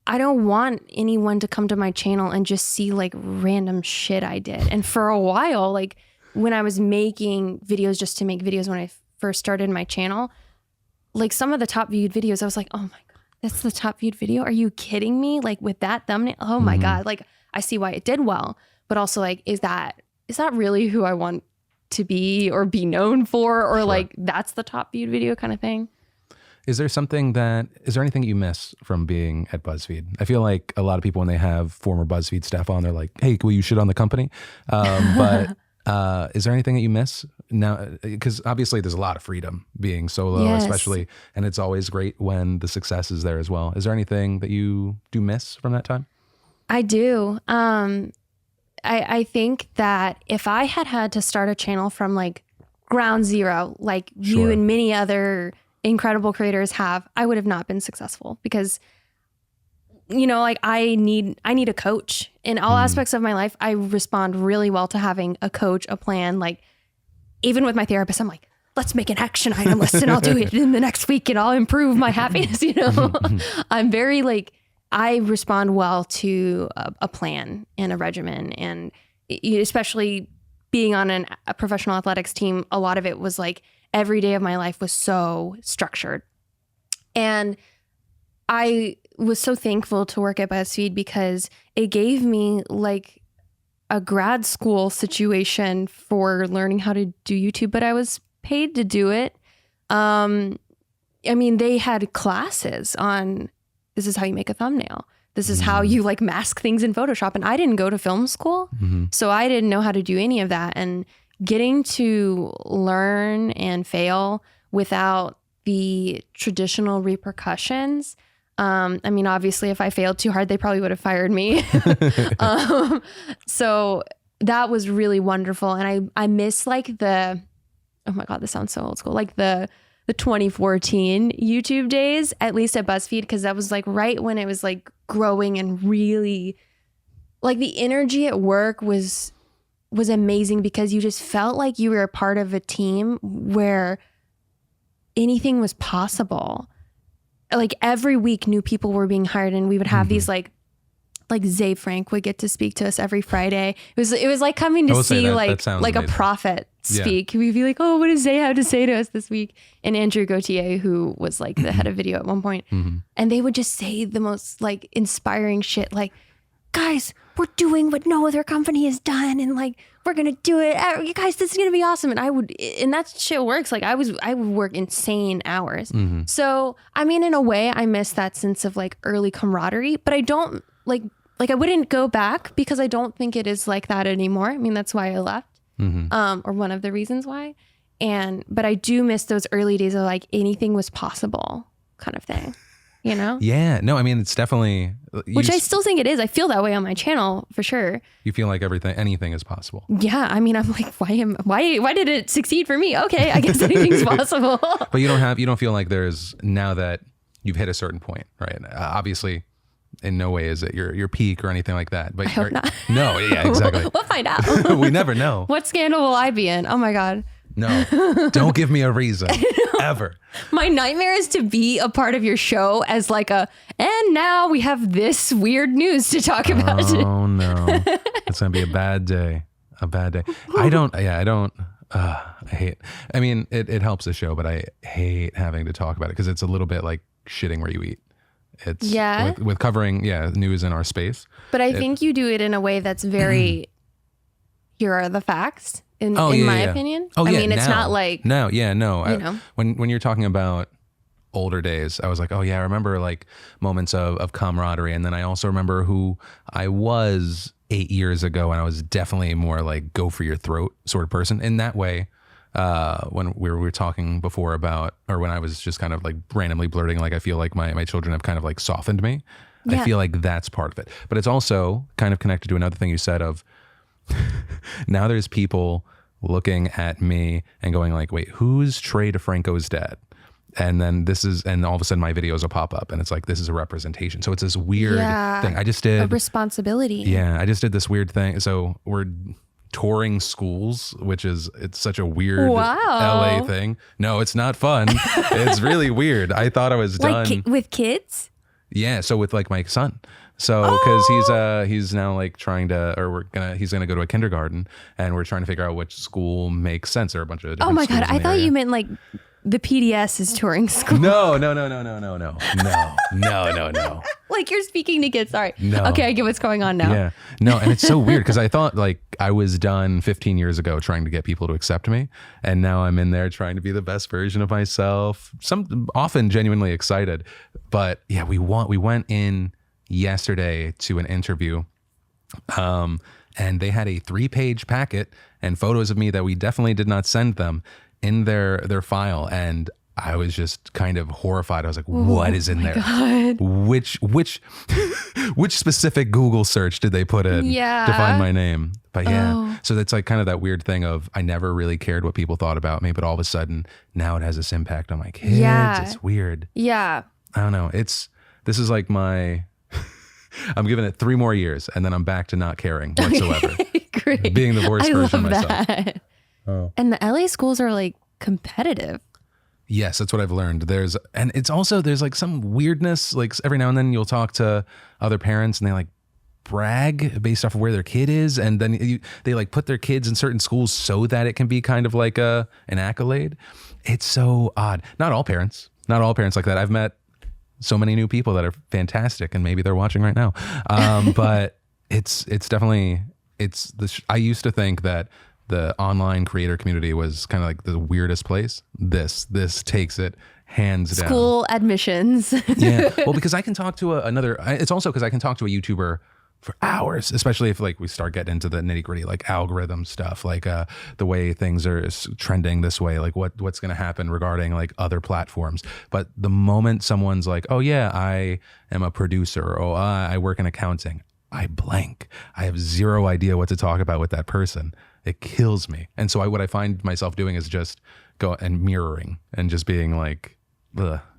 I don't want anyone to come to my channel and just see like random shit I did. And for a while, like when I was making videos just to make videos when I first started my channel, like some of the top viewed videos, I was like, oh my God, that's the top viewed video? Are you kidding me? Like with that thumbnail? Oh my God. Like I see why it did well, but also like, is that really who I want to be or be known for? Or like, that's the top viewed video kind of thing. Is there anything you miss from being at Buzzfeed? I feel like a lot of people, when they have former Buzzfeed staff on, they're like, hey, will you shit on the company? But is there anything that you miss now? Because obviously there's a lot of freedom being solo, especially, and it's always great when the success is there as well. Is there anything that you do miss from that time? I do. I think that if I had to start a channel from like ground zero, like you and many other incredible creators have, I would have not been successful because, you know, like I need a coach in all aspects of my life. I respond really well to having a coach, a plan. Like even with my therapist, I'm like, let's make an action item list and I'll do it in the next week and I'll improve my happiness. You know, I'm very like, I respond well to a plan and a regimen, and especially being on a professional athletics team, a lot of it was like every day of my life was so structured. And I was so thankful to work at BuzzFeed because it gave me like a grad school situation for learning how to do YouTube, but I was paid to do it. I mean, they had classes on this is how you make a thumbnail. This is how you like mask things in Photoshop. And I didn't go to film school, so I didn't know how to do any of that. And getting to learn and fail without the traditional repercussions. I mean, obviously, if I failed too hard, they probably would have fired me. So that was really wonderful. And I miss like oh my God, this sounds so old school. Like the 2014 YouTube days, at least at BuzzFeed, because that was like right when it was like growing and really like the energy at work was amazing because you just felt like you were a part of a team where anything was possible. Like every week new people were being hired and we would have these like DeFranco would get to speak to us every Friday. It was like coming to see like a prophet speak. We'd be like, oh, what does Zay have to say to us this week? And Andrew Gauthier, who was like the head of video at one point, and they would just say the most like inspiring shit, like, guys, we're doing what no other company has done, and like we're gonna do it. You guys, this is gonna be awesome. And that shit works. Like I would work insane hours. So I mean, in a way, I miss that sense of like early camaraderie, but I don't like I wouldn't go back because I don't think it is like that anymore. I mean, that's why I left, or one of the reasons why. But I do miss those early days of like anything was possible kind of thing, you know? Yeah, no, I mean, it's definitely, which I still think it is. I feel that way on my channel for sure. You feel like anything is possible. Yeah. I mean, I'm like, why did it succeed for me? Okay. I guess anything's possible. But you don't feel like now that you've hit a certain point, right? Obviously, in no way is it your peak or anything like that. But I hope not. No, yeah, exactly. We'll find out. We never know. What scandal will I be in? Oh my God. No, don't give me a reason ever. My nightmare is to be a part of your show as like and now we have this weird news to talk about. Oh no, it's gonna be a bad day. A bad day. I hate, I mean, it helps the show, but I hate having to talk about it because it's a little bit like shitting where you eat. It's with covering, news in our space. But I think you do it in a way that's very, here are the facts. In my opinion. I mean, it's not like no. You know. When you're talking about older days, I was like, oh yeah, I remember like moments of camaraderie, and then I also remember who I was 8 years ago, and I was definitely more like go for your throat sort of person. In that way, when we were talking before about, or when I was just kind of like randomly blurting, like I feel like my children have kind of like softened me. Yeah. I feel like that's part of it, but it's also kind of connected to another thing you said of. Now there's people looking at me and going like, wait, who's Trey DeFranco's dad? And then and all of a sudden my videos will pop up and it's like, this is a representation. So it's this weird thing. I just did a responsibility. Yeah. I just did this weird thing. So we're touring schools, it's such a weird LA thing. No, it's not fun. It's really weird. I thought I was done. With kids? Yeah. So with like my son. So, because he's now like trying to, he's gonna go to a kindergarten, and we're trying to figure out which school makes sense. There are a bunch of different. Oh my God! I thought area. You meant like the PDS is touring school. No. Like you're speaking to kids. Sorry. No. Okay, I get what's going on now. Yeah. No, and it's so weird because I thought like I was done 15 years ago trying to get people to accept me, and now I'm in there trying to be the best version of myself. Often genuinely excited, but yeah, we went in yesterday to an interview, and they had a 3-page packet and photos of me that we definitely did not send them in their file, and I was just kind of horrified. I was like, what is in there? God. Which specific Google search did they put in to find my name? But so that's like kind of that weird thing of I never really cared what people thought about me, but all of a sudden now it has this impact on my kids. It's weird. Yeah. I don't know. This is like I'm giving it 3 more years and then I'm back to not caring whatsoever. Great. Being the worst version of myself. That. Oh. And the LA schools are like competitive. Yes, that's what I've learned. There's like some weirdness, like every now and then you'll talk to other parents and they like brag based off of where their kid is. And then they like put their kids in certain schools so that it can be kind of like an accolade. It's so odd. Not all parents like that. I've met so many new people that are fantastic, and maybe they're watching right now. But it's definitely, I used to think that the online creator community was kind of like the weirdest place. This takes it hands down. School admissions. Yeah. Well, because I can talk to it's also because I can talk to a YouTuber for hours, especially if like we start getting into the nitty gritty, like algorithm stuff, like the way things are trending this way, like what's going to happen regarding like other platforms. But the moment someone's like, oh yeah, I am a producer, or I work in accounting, I blank. I have zero idea what to talk about with that person. It kills me. And so what I find myself doing is just go and mirroring and just being like,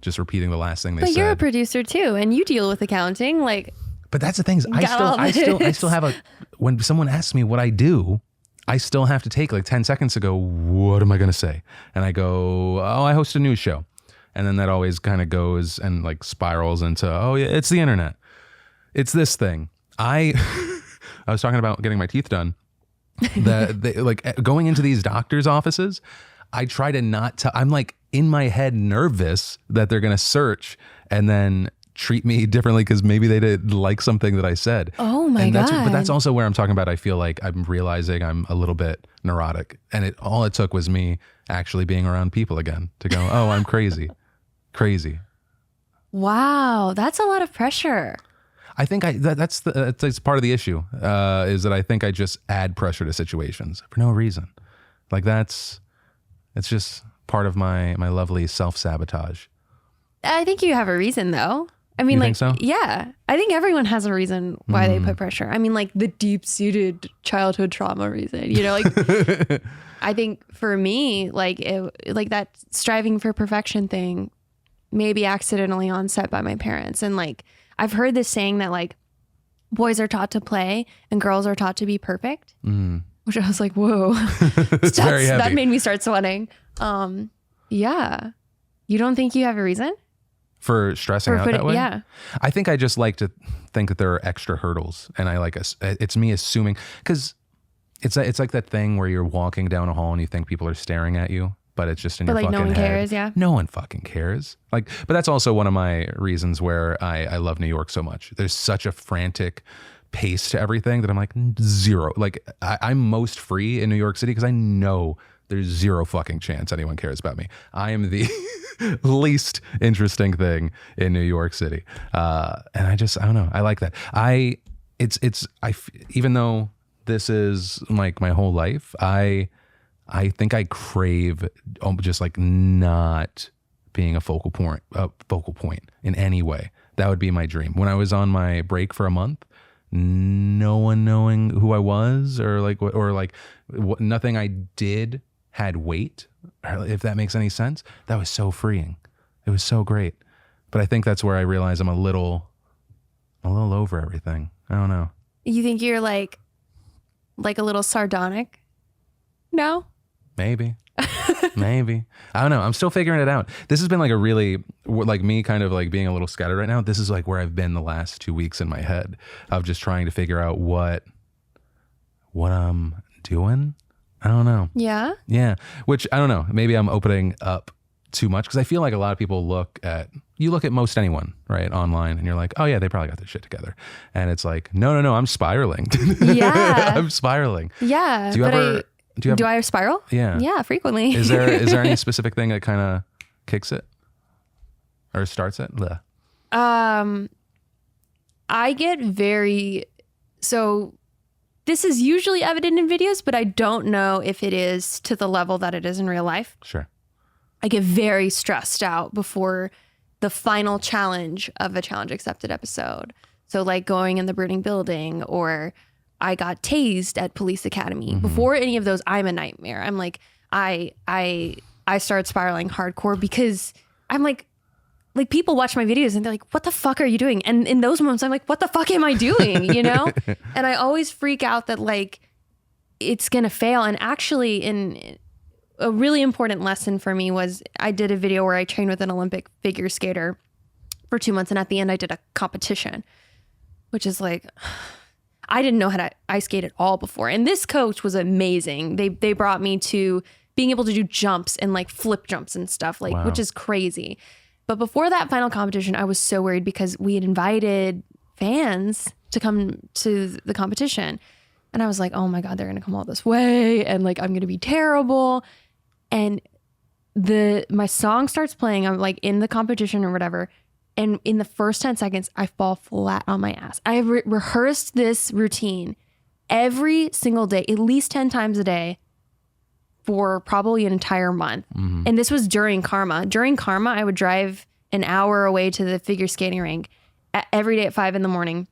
just repeating the last thing they said. But you're a producer too, and you deal with accounting, like. But that's the thing is I still have when someone asks me what I do, I still have to take like 10 seconds to go, what am I going to say? And I go, oh, I host a news show. And then that always kind of goes and like spirals into, oh yeah, it's the internet. It's this thing. I was talking about getting my teeth done. Like going into these doctor's offices, I try to not I'm like in my head nervous that they're going to search and then treat me differently because maybe they didn't like something that I said. Oh my God. But that's also where I'm talking about. I feel like I'm realizing I'm a little bit neurotic, and all it took was me actually being around people again to go, oh, I'm crazy. Wow. That's a lot of pressure. I think that's part of the issue, is that I think I just add pressure to situations for no reason. Like it's just part of my lovely self-sabotage. I think you have a reason though. I mean, you like, think so? Yeah, I think everyone has a reason why they put pressure. I mean, like the deep-seated childhood trauma reason, like I think for me, like that striving for perfection thing, maybe accidentally onset by my parents. And like, I've heard this saying that like boys are taught to play and girls are taught to be perfect, which I was like, whoa, It's very heavy. that made me start sweating. Yeah. You don't think you have a reason? For stressing out that way? Yeah. I think I just like to think that there are extra hurdles, and I like it's me assuming, because it's like that thing where you're walking down a hall and you think people are staring at you, but it's just in your like fucking no one head. cares, yeah. No one fucking cares. Like, but that's also one of my reasons where I love New York so much. There's such a frantic pace to everything that I'm like zero. Like I'm most free in New York City because I know there's zero fucking chance anyone cares about me. I am the least interesting thing in New York City. And I don't know. I like that. Even though this is like my whole life, I think I crave just like not being a focal point in any way. That would be my dream. When I was on my break for a month, no one knowing who I was nothing I did had weight, if that makes any sense. That was so freeing. It was so great. But I think that's where I realize I'm a little over everything. I don't know. You think you're like a little sardonic? No? Maybe. Maybe. I don't know. I'm still figuring it out. This has been like a really, like me kind of like being a little scattered right now. This is like where I've been the last 2 weeks in my head of just trying to figure out what I'm doing. I don't know. Yeah? Yeah. Which I don't know. Maybe I'm opening up too much because I feel like a lot of people look at most anyone, right, online, and you're like, oh yeah, they probably got their shit together. And it's like, no, I'm spiraling. Yeah. I'm spiraling. Yeah. Do I spiral? Yeah. Yeah, frequently. Is there any specific thing that kind of kicks it or starts it? Bleh. I get so this is usually evident in videos, but I don't know if it is to the level that it is in real life. Sure. I get very stressed out before the final challenge of a challenge accepted episode. So like going in the burning building, or I got tased at police academy. Before any of those, I'm a nightmare. I'm like, I start spiraling hardcore because I'm like people watch my videos and they're like, what the fuck are you doing? And in those moments, I'm like, what the fuck am I doing? You know? And I always freak out that like, it's going to fail. And actually in a really important lesson for me was I did a video where I trained with an Olympic figure skater for 2 months. And at the end I did a competition, which is like, I didn't know how to ice skate at all before. And this coach was amazing. They brought me to being able to do jumps and like flip jumps and stuff, like, wow, which is crazy. But before that final competition, I was so worried because we had invited fans to come to the competition. And I was like, oh my God, they're going to come all this way. And like, I'm going to be terrible. And my song starts playing. I'm like in the competition or whatever. And in the first 10 seconds, I fall flat on my ass. I rehearsed this routine every single day, at least 10 times a day for probably an entire month. Mm-hmm. And this was during Karma. During Karma, I would drive an hour away to the figure skating rink every day at 5 a.m.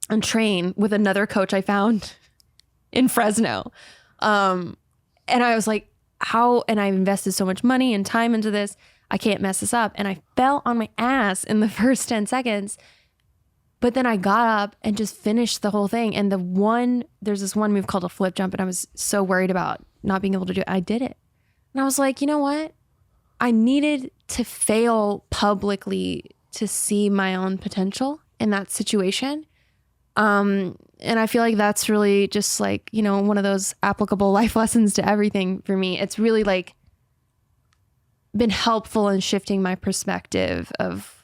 and train with another coach I found in Fresno. And I was like, and I invested so much money and time into this. I can't mess this up. And I fell on my ass in the first 10 seconds. But then I got up and just finished the whole thing. And there's this one move called a flip jump. And I was so worried about not being able to do it. I did it. And I was like, you know what? I needed to fail publicly to see my own potential in that situation. And I feel like that's really just like, one of those applicable life lessons to everything for me. It's really like been helpful in shifting my perspective of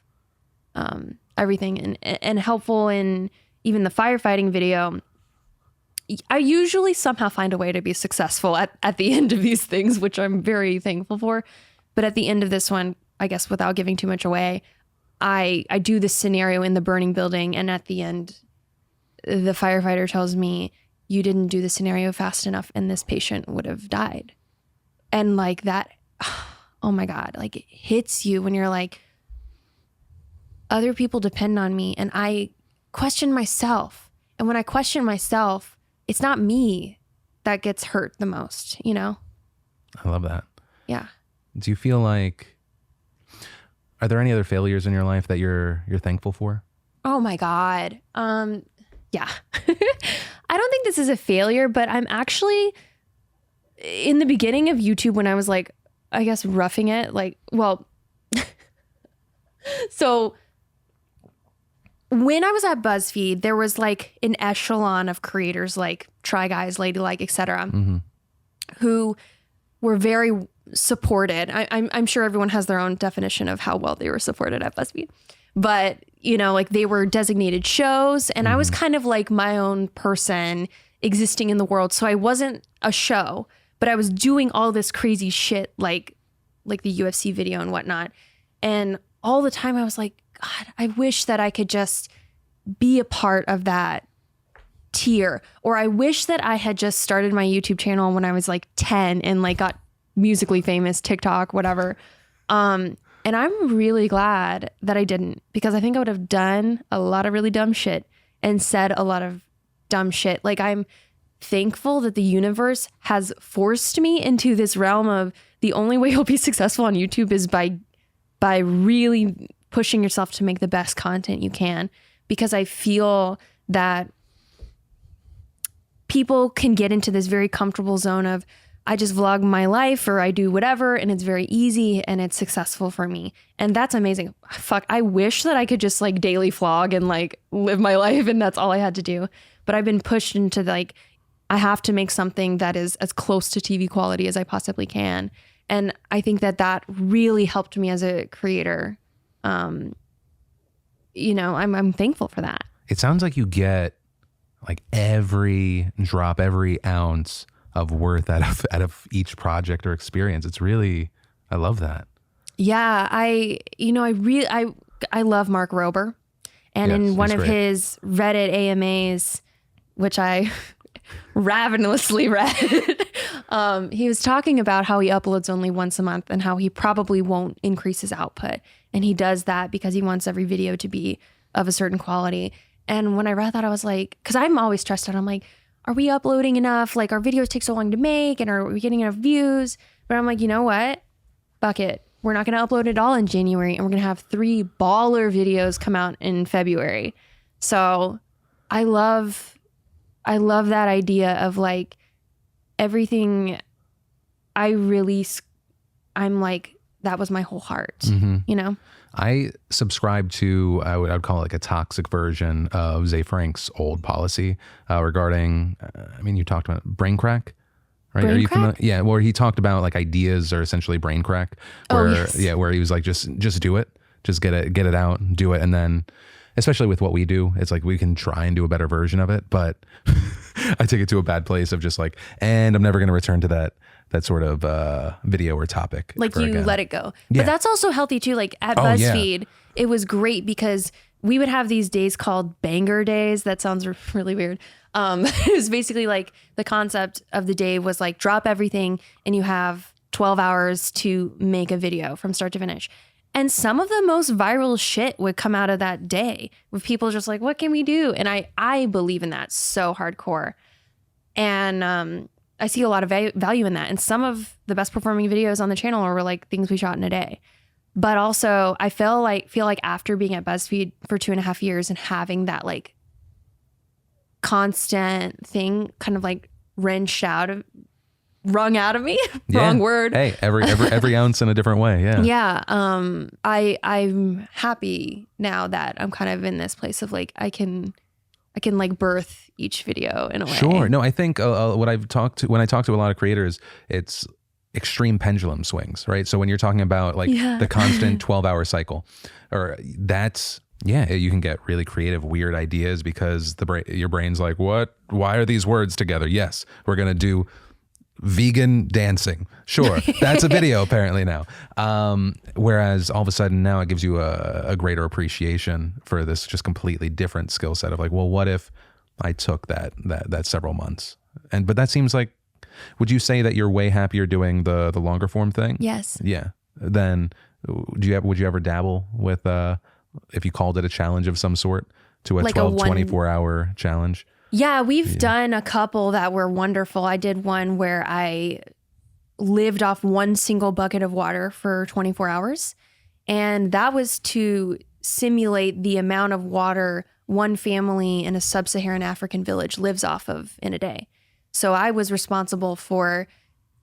everything and helpful in even the firefighting video. I usually somehow find a way to be successful at the end of these things, which I'm very thankful for. But at the end of this one, I guess without giving too much away, I do this scenario in the burning building. And at the end, the firefighter tells me, you didn't do the scenario fast enough and this patient would have died. And like that, oh my God, like it hits you when you're like, other people depend on me. And I question myself. And when I question myself, it's not me that gets hurt the most, I love that. Yeah. Do you feel like, are there any other failures in your life that you're thankful for? Oh my God. Yeah. I don't think this is a failure, but I'm actually in the beginning of YouTube when I was like, I guess roughing it, like, well, so when I was at Buzzfeed, there was like an echelon of creators like Try Guys, Ladylike, etc., who were very supported. I'm sure everyone has their own definition of how well they were supported at Buzzfeed, but you know, like they were designated shows, and I was kind of like my own person existing in the world. So I wasn't a show, but I was doing all this crazy shit, like the UFC video and whatnot, and all the time I was like, God, I wish that I could just be a part of that tier. Or I wish that I had just started my YouTube channel when I was like 10 and like got musically famous, TikTok, whatever. And I'm really glad that I didn't, because I think I would have done a lot of really dumb shit and said a lot of dumb shit. Like, I'm thankful that the universe has forced me into this realm of the only way you'll be successful on YouTube is by really pushing yourself to make the best content you can, because I feel that people can get into this very comfortable zone of, I just vlog my life or I do whatever and it's very easy and it's successful for me. And that's amazing. Fuck, I wish that I could just like daily vlog and like live my life and that's all I had to do. But I've been pushed into like, I have to make something that is as close to TV quality as I possibly can. And I think that really helped me as a creator. You know, I'm thankful for that. It sounds like you get like every drop, every ounce of worth out of each project or experience. It's really, I love that. Yeah, I love Mark Rober. And in one of his Reddit AMAs, which I ravenously read, he was talking about how he uploads only once a month and how he probably won't increase his output. And he does that because he wants every video to be of a certain quality. And when I read that, I was like, because I'm always stressed out. I'm like, are we uploading enough? Like, our videos take so long to make, and are we getting enough views? But I'm like, you know what? Fuck it. We're not going to upload it all in January, and we're going to have 3 baller videos come out in February. So I love that idea of like everything I release, I'm like, that was my whole heart, you know? I subscribe to, I would call it like a toxic version of Zay Frank's old policy regarding, I mean, you talked about brain crack, right? Brain Are you crack? familiar? Yeah, where he talked about like ideas are essentially brain crack. Where, where he was like, just do it, just get it out, do it. And then, especially with what we do, it's like we can try and do a better version of it, but I take it to a bad place of just like, and I'm never going to return to that sort of video or topic. Like you again. let it go. Yeah. But that's also healthy too. Like at BuzzFeed, it was great because we would have these days called banger days. That sounds really weird. It was basically like the concept of the day was like drop everything and you have 12 hours to make a video from start to finish. And some of the most viral shit would come out of that day with people just like, what can we do? And I believe in that so hardcore. And I see a lot of value in that. And some of the best performing videos on the channel were like things we shot in a day. But also I feel like after being at BuzzFeed for 2.5 years and having that like constant thing kind of like wrung out of me. Wrong word. Hey, every ounce in a different way. Yeah. Yeah. I'm happy now that I'm kind of in this place of like, I can like birth each video in a way. Sure. No, I think when I talk to a lot of creators, it's extreme pendulum swings, right? So when you're talking about like the constant 12-hour cycle, or that's, you can get really creative, weird ideas because your brain's like, what? Why are these words together? Yes, we're going to do vegan dancing. Sure. That's a video apparently now. Whereas all of a sudden now it gives you a greater appreciation for this just completely different skill set of like, well, what if I took that several months? But that seems like, would you say that you're way happier doing the longer form thing? Yes. Yeah. Then would you ever dabble with, if you called it a challenge of some sort, to a like 24-hour challenge? Yeah, we've done a couple that were wonderful. I did one where I lived off one single bucket of water for 24 hours. And that was to simulate the amount of water one family in a sub-Saharan African village lives off of in a day. So I was responsible for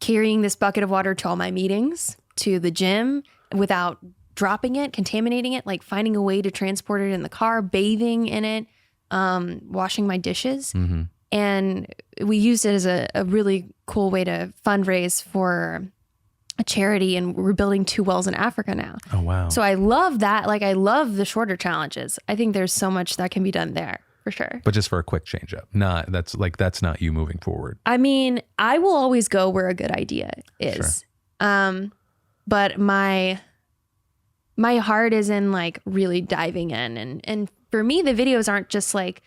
carrying this bucket of water to all my meetings, to the gym without dropping it, contaminating it, like finding a way to transport it in the car, bathing in it, washing my dishes. Mm-hmm. And we used it as a really cool way to fundraise for a charity, and we're building 2 wells in Africa now. Oh, wow. So I love that. Like, I love the shorter challenges. I think there's so much that can be done there for sure. But just for a quick change up. That's not you moving forward. I mean, I will always go where a good idea is. Sure. But my heart is in like really diving in. And for me, the videos aren't just like,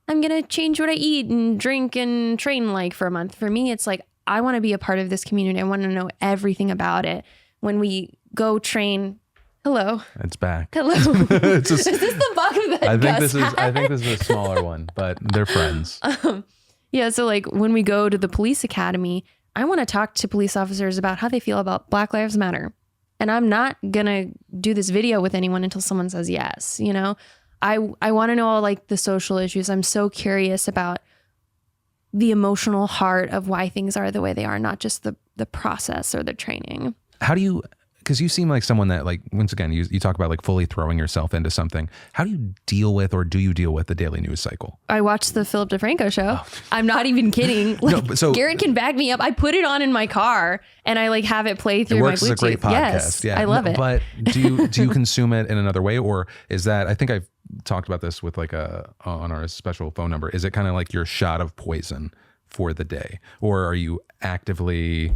I'm going to change what I eat and drink and train like for a month. For me, it's like, I want to be a part of this community. I want to know everything about it. When we go train, hello. It's back. Hello. Is this the bug that I think Gus had? I think this is a smaller one, but they're friends. Yeah. So like when we go to the police academy, I want to talk to police officers about how they feel about Black Lives Matter. And I'm not going to do this video with anyone until someone says yes. You know, I want to know all like the social issues. I'm so curious about the emotional heart of why things are the way they are, not just the process or the training. How do you, because you seem like someone that, like, once again, you talk about like fully throwing yourself into something. How do you deal with, or do you deal with, the daily news cycle? I watched the Philip DeFranco show. Oh. I'm not even kidding. Like, no, so Garrett can back me up. I put it on in my car and I like have it play through my Bluetooth. It works as a great podcast. Yes, yeah, I love it. But do you consume it in another way, or is that, I think I've talked about this with like on our special phone number. Is it kind of like your shot of poison for the day, or are you actively,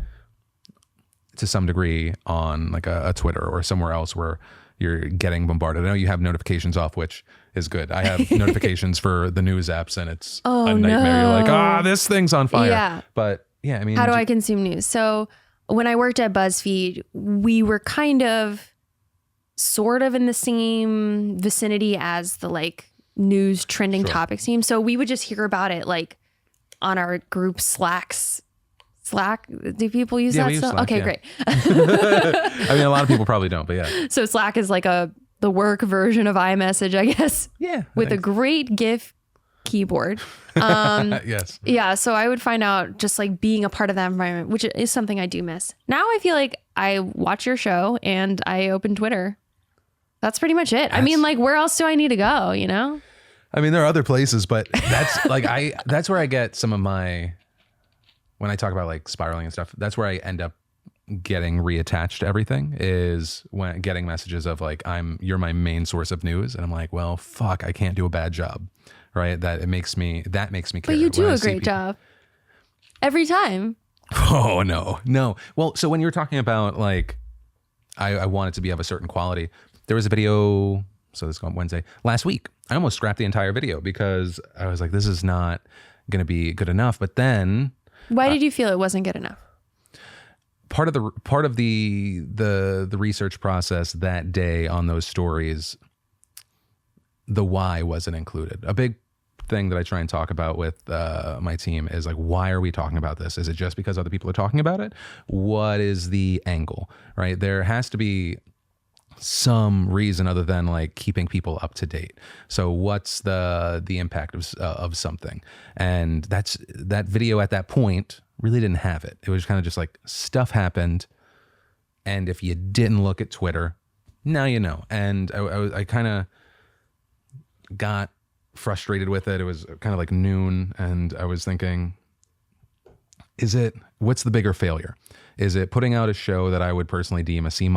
to some degree, on like a Twitter or somewhere else where you're getting bombarded? I know you have notifications off, which is good. I have notifications for the news apps, and it's a nightmare. No. You're like, this thing's on fire. Yeah. But yeah, I mean, how do I consume news? So when I worked at Buzzfeed, we were kind of sort of in the same vicinity as the like news trending topics team. So we would just hear about it like on our group Slack. Do people use that still? Slack, okay, yeah. Great. I mean, a lot of people probably don't, but yeah. So Slack is like the work version of iMessage, I guess. Yeah. With a great GIF keyboard. Yes. Yeah. So I would find out just like being a part of that environment, which is something I do miss. Now I feel like I watch your show and I open Twitter. That's pretty much it. I mean, like, where else do I need to go, you know? I mean, there are other places, but that's like, that's where I get some of my, when I talk about like spiraling and stuff, that's where I end up getting reattached to everything, is when getting messages of like, you're my main source of news. And I'm like, well, fuck, I can't do a bad job. Right. That makes me care. But you do a great job every time. Oh, no. Well, so when you were talking about like, I want it to be of a certain quality, there was a video, so this is on Wednesday, last week. I almost scrapped the entire video because I was like, this is not going to be good enough. But then, why did you feel it wasn't good enough? Part of the research process that day on those stories, the why wasn't included. A big thing that I try and talk about with my team is like, why are we talking about this? Is it just because other people are talking about it? What is the angle, right? There has to be some reason other than like keeping people up to date. So what's the impact of something? And that video at that point really didn't have it. It was kind of just like, stuff happened, and if you didn't look at Twitter, now you know. And I kind of got frustrated with it. It was kind of like noon, and I was thinking, what's the bigger failure? Is it putting out a show that I would personally deem a C-,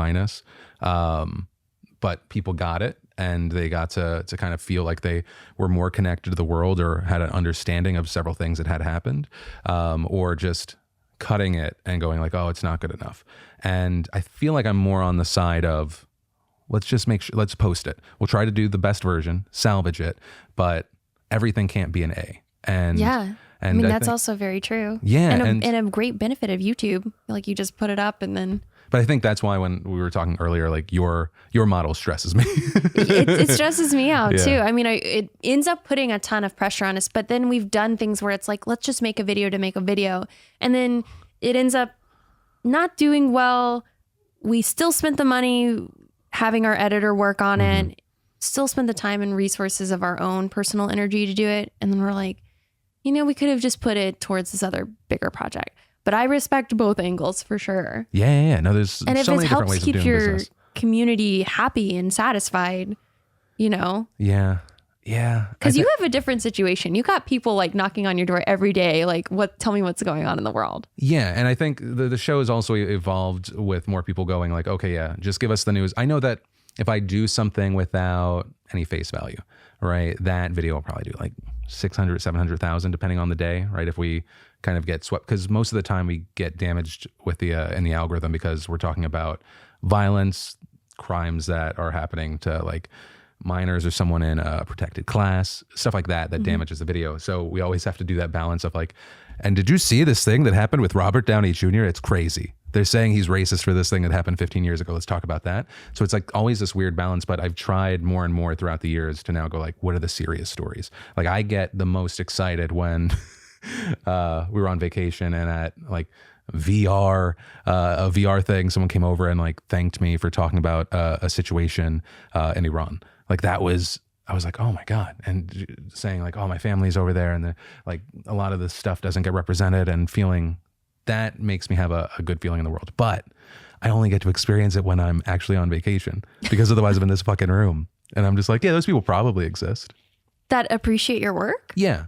but people got it and they got to kind of feel like they were more connected to the world or had an understanding of several things that had happened, or just cutting it and going like, oh, it's not good enough? And I feel like I'm more on the side of, let's just let's post it. We'll try to do the best version, salvage it, but everything can't be an A. And yeah. And I mean, that's also very true. Yeah. And a great benefit of YouTube. Like, you just put it up and then. But I think that's why when we were talking earlier, like your model stresses me. it stresses me out too. I mean, it ends up putting a ton of pressure on us, but then we've done things where it's like, let's just make a video to make a video. And then it ends up not doing well. We still spent the money having our editor work on it. still spent the time and resources of our own personal energy to do it. And then we're like, we could have just put it towards this other bigger project. But I respect both angles for sure. Yeah. No, there's and so if many it different helps ways keep of doing your business. community happy and satisfied, Yeah. Because you have a different situation. You got people like knocking on your door every day. Like, tell me what's going on in the world. Yeah. And I think the show has also evolved with more people going like, okay, yeah, just give us the news. I know that if I do something without any face value, right, that video will probably do like 600, 700,000, depending on the day, right? If we kind of get swept, because most of the time we get damaged with in the algorithm because we're talking about violence, crimes that are happening to like minors or someone in a protected class, stuff like that damages the video. So we always have to do that balance of like, and did you see this thing that happened with Robert Downey Jr.? It's crazy. They're saying he's racist for this thing that happened 15 years ago. Let's talk about that. So it's like always this weird balance, but I've tried more and more throughout the years to now go like, what are the serious stories? Like I get the most excited when we were on vacation and at like a VR thing, someone came over and like thanked me for talking about a situation in Iran. Like I was like, oh my God. And saying like, oh, my family's over there. And like a lot of this stuff doesn't get represented, and feeling that makes me have a good feeling in the world. But I only get to experience it when I'm actually on vacation, because otherwise I'm in this fucking room. And I'm just like, yeah, those people probably exist. That appreciate your work? Yeah.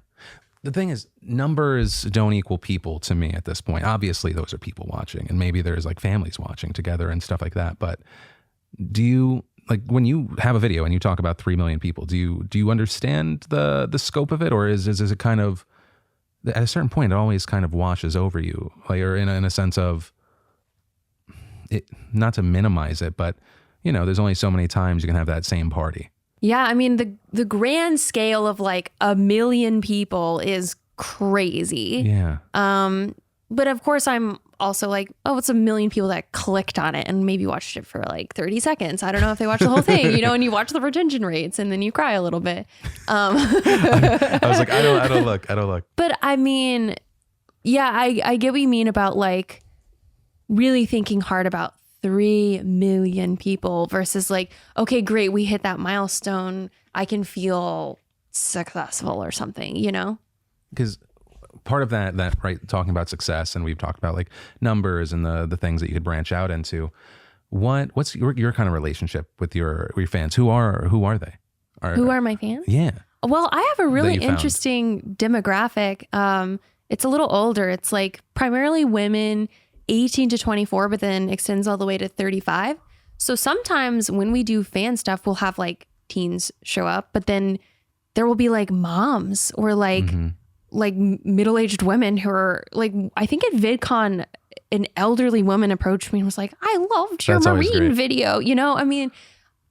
The thing is, numbers don't equal people to me at this point. Obviously, those are people watching, and maybe there's like families watching together and stuff like that. But do you, like when you have a video and you talk about 3 million people, do you understand the scope of it, or is it kind of at a certain point it always kind of washes over you, like, or in a sense of it, not to minimize it, but there's only so many times you can have that same party. Yeah, I mean the grand scale of like 1 million people is crazy. Yeah. But of course I'm also like, oh, it's 1 million people that clicked on it and maybe watched it for like 30 seconds. I don't know if they watched the whole thing, and you watch the retention rates and then you cry a little bit. I was like, I don't look. But I mean, yeah, I get what you mean about like really thinking hard about 3 million people versus like, okay, great, we hit that milestone. I can feel successful or something, Because part of that, right, talking about success, and we've talked about like numbers and the things that you could branch out into. What's your kind of relationship with your fans? Who are they? Who are my fans? Yeah. Well, I have a really That you found. interesting demographic. It's a little older. It's like primarily women 18 to 24, but then extends all the way to 35. So sometimes when we do fan stuff, we'll have like teens show up, but then there will be like moms or like like middle-aged women who are like, I think at VidCon, an elderly woman approached me and was like, I loved your That's always Marine great. video. I mean,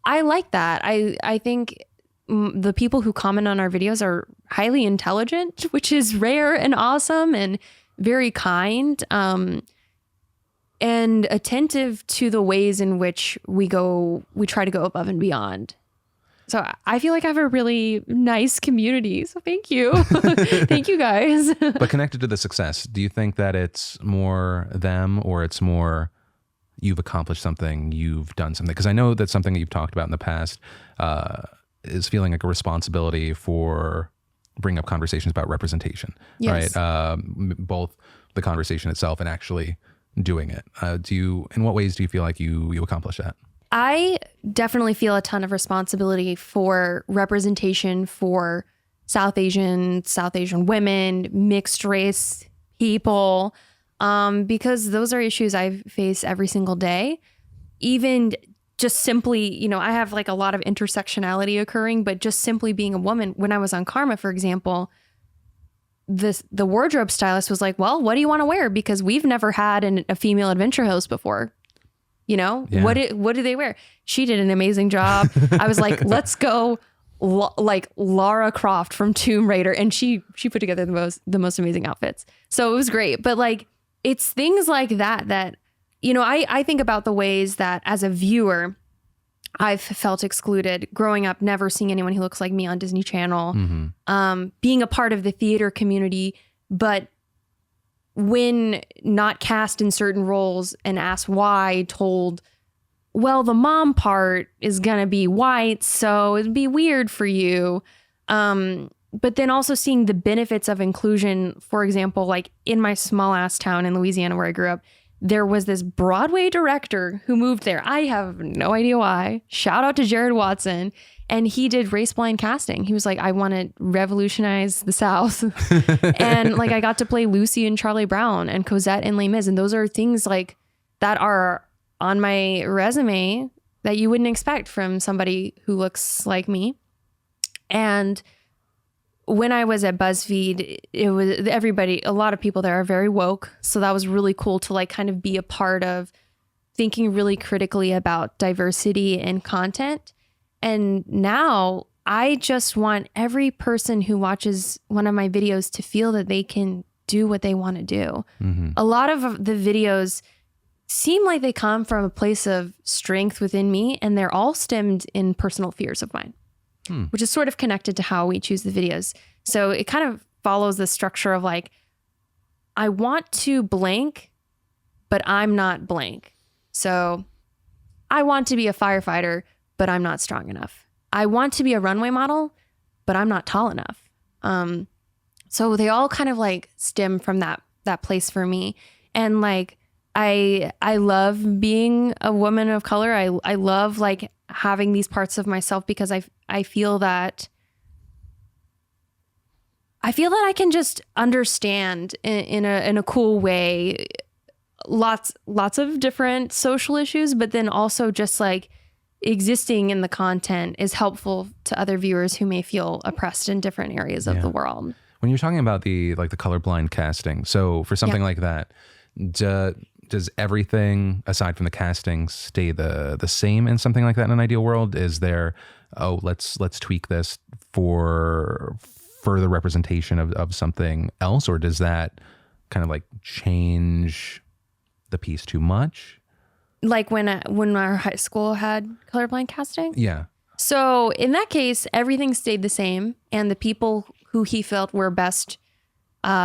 I like that. I think the people who comment on our videos are highly intelligent, which is rare and awesome and very kind. And attentive to the ways in which we try to go above and beyond. So I feel like I have a really nice community. So thank you. Thank you guys. But connected to the success, do you think that it's more them, or it's more you've accomplished something, you've done something? Because I know that's something that you've talked about in the past, is feeling like a responsibility for bringing up conversations about representation, Yes. right? Both the conversation itself and actually doing it. In what ways do you feel like you accomplish that? I definitely feel a ton of responsibility for representation for South Asian women, mixed race people, because those are issues I face every single day. Even just simply, I have like a lot of intersectionality occurring, but just simply being a woman. When I was on Karma, for example, the wardrobe stylist was like, well, what do you want to wear? Because we've never had a female adventure host before. Yeah. What do they wear? She did an amazing job. I was like, let's go like Lara Croft from Tomb Raider. And she put together the most amazing outfits. So it was great. But like, it's things like that, I think about the ways that as a viewer, I've felt excluded growing up, never seeing anyone who looks like me on Disney Channel, being a part of the theater community, but when not cast in certain roles and asked why, told well, the mom part is going to be white, so it'd be weird for you. But then also seeing the benefits of inclusion, for example, like in my small ass town in Louisiana where I grew up, there was this Broadway director who moved there. I have no idea why. Shout out to Jared Watson. And he did race blind casting. He was like, I want to revolutionize the South. And like, I got to play Lucy and Charlie Brown and Cosette and Les Mis. And those are things like that are on my resume that you wouldn't expect from somebody who looks like me. And when I was at Buzzfeed, it was a lot of people there are very woke. So that was really cool to like kind of be a part of thinking really critically about diversity in content. And now I just want every person who watches one of my videos to feel that they can do what they want to do. Mm-hmm. A lot of the videos seem like they come from a place of strength within me, and they're all stemmed in personal fears of mine, which is sort of connected to how we choose the videos. So it kind of follows the structure of like, I want to blank, but I'm not blank. So I want to be a firefighter, but I'm not strong enough. I want to be a runway model, but I'm not tall enough. So they all kind of like stem from that place for me. And like, I love being a woman of color. I love like having these parts of myself because I feel that I can just understand in a cool way lots of different social issues, but then also just like existing in the content is helpful to other viewers who may feel oppressed in different areas of the world. When you're talking about the colorblind casting, so for something like that, does everything aside from the casting stay the same in something like that in an ideal world? Is there, let's tweak this for further representation of something else, or does that kind of like change the piece too much? Like when our high school had colorblind casting? Yeah. So in that case, everything stayed the same, and the people who he felt were best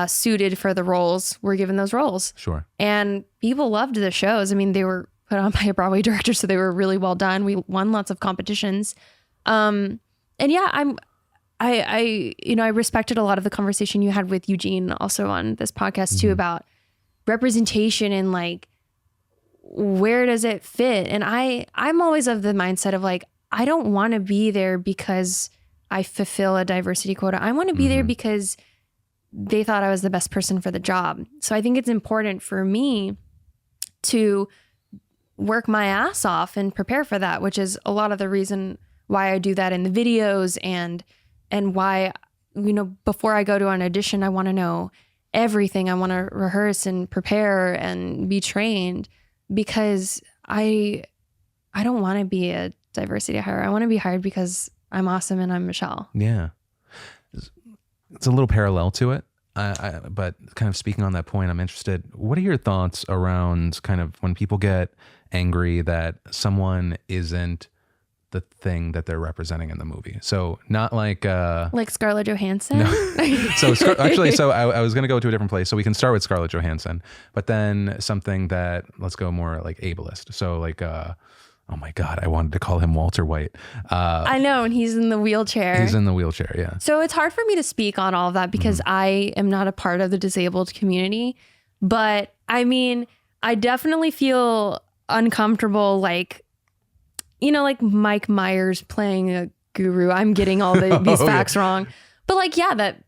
suited for the roles were given those roles. Sure. And people loved the shows. I mean, they were put on by a Broadway director, so they were really well done. We won lots of competitions. And yeah, I respected a lot of the conversation you had with Eugene also on this podcast too, about representation and like, where does it fit? And I'm always of the mindset of like, I don't want to be there because I fulfill a diversity quota. I want to be there because they thought I was the best person for the job. So I think it's important for me to work my ass off and prepare for that, which is a lot of the reason why I do that in the videos and why, before I go to an audition, I want to know everything. I want to rehearse and prepare and be trained, because I don't want to be a diversity hire. I want to be hired because I'm awesome and I'm Michelle. Yeah. It's a little parallel to it. But kind of speaking on that point, I'm interested. What are your thoughts around kind of when people get angry that someone isn't the thing that they're representing in the movie? So not like Scarlett Johansson. No. So I was going to go to a different place. So we can start with Scarlett Johansson, but then something that, let's go more like ableist. So like, oh my God, I wanted to call him Walter White. I know, and he's in the wheelchair. He's in the wheelchair, yeah. So it's hard for me to speak on all of that because I am not a part of the disabled community. But I mean, I definitely feel uncomfortable, like Mike Myers playing a guru. I'm getting all these facts wrong. But like, yeah, that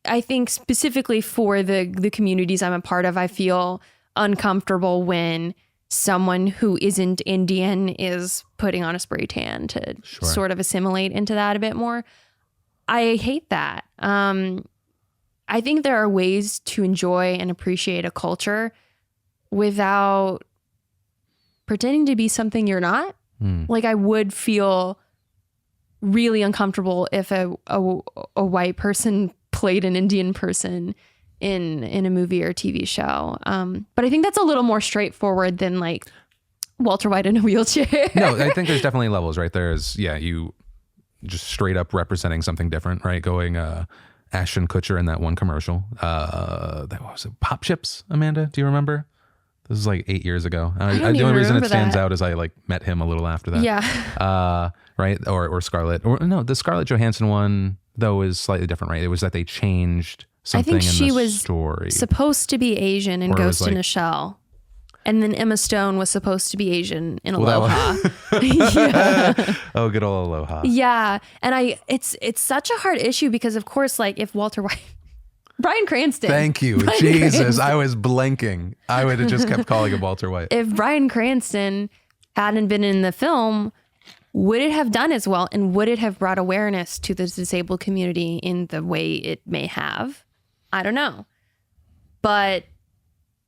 I think specifically for the communities I'm a part of, I feel uncomfortable when someone who isn't Indian is putting on a spray tan to sort of assimilate into that a bit more. I hate that. I think there are ways to enjoy and appreciate a culture without pretending to be something you're not. Like, I would feel really uncomfortable if a white person played an Indian person in a movie or a TV show. But I think that's a little more straightforward than like Walter White in a wheelchair. No, I think there's definitely levels, right? There's, you just straight up representing something different, right? Going Ashton Kutcher in that one commercial. That was it, Pop Chips, Amanda, do you remember? This is like 8 years ago. don't The only even reason it remember stands that. out is I like met him a little after that. Yeah. Right. Or Scarlett. Or no, the Scarlett Johansson one though is slightly different, right? It was that they changed something I think she in the was story. supposed to be Asian in Or it was Ghost in like- a Shell. And then Emma Stone was supposed to be Asian in Well, Aloha. Yeah. Oh, good old Aloha. Yeah. And it's such a hard issue because of course, like if Walter White, Bryan Cranston. Thank you. Bryan Jesus. Cranston. I was blanking. I would have just kept calling him Walter White. If Bryan Cranston hadn't been in the film, would it have done as well? And would it have brought awareness to the disabled community in the way it may have? I don't know. But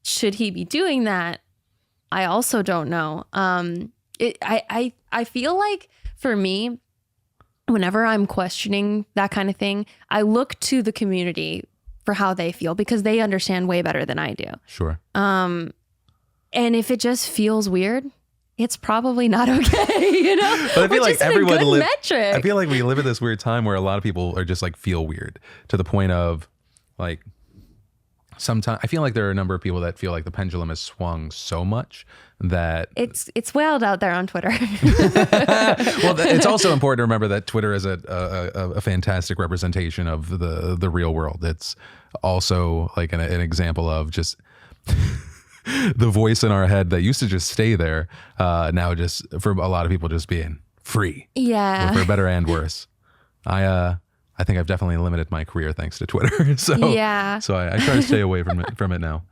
should he be doing that? I also don't know. I feel like for me, whenever I'm questioning that kind of thing, I look to the community for how they feel because they understand way better than I do. Sure. And if it just feels weird, it's probably not okay, you know? But I feel like everyone good lives. metric. I feel like we live at this weird time where a lot of people are just like feel weird to the point of like sometimes I feel like there are a number of people that feel like the pendulum has swung so much that it's wild out there on Twitter. well, it's also important to remember that Twitter is a fantastic representation of the real world. It's also like an example of just the voice in our head that used to just stay there, now just for a lot of people just being free. Yeah. For better and worse. I think I've definitely limited my career thanks to Twitter. So Yeah. So I try to stay away from it now.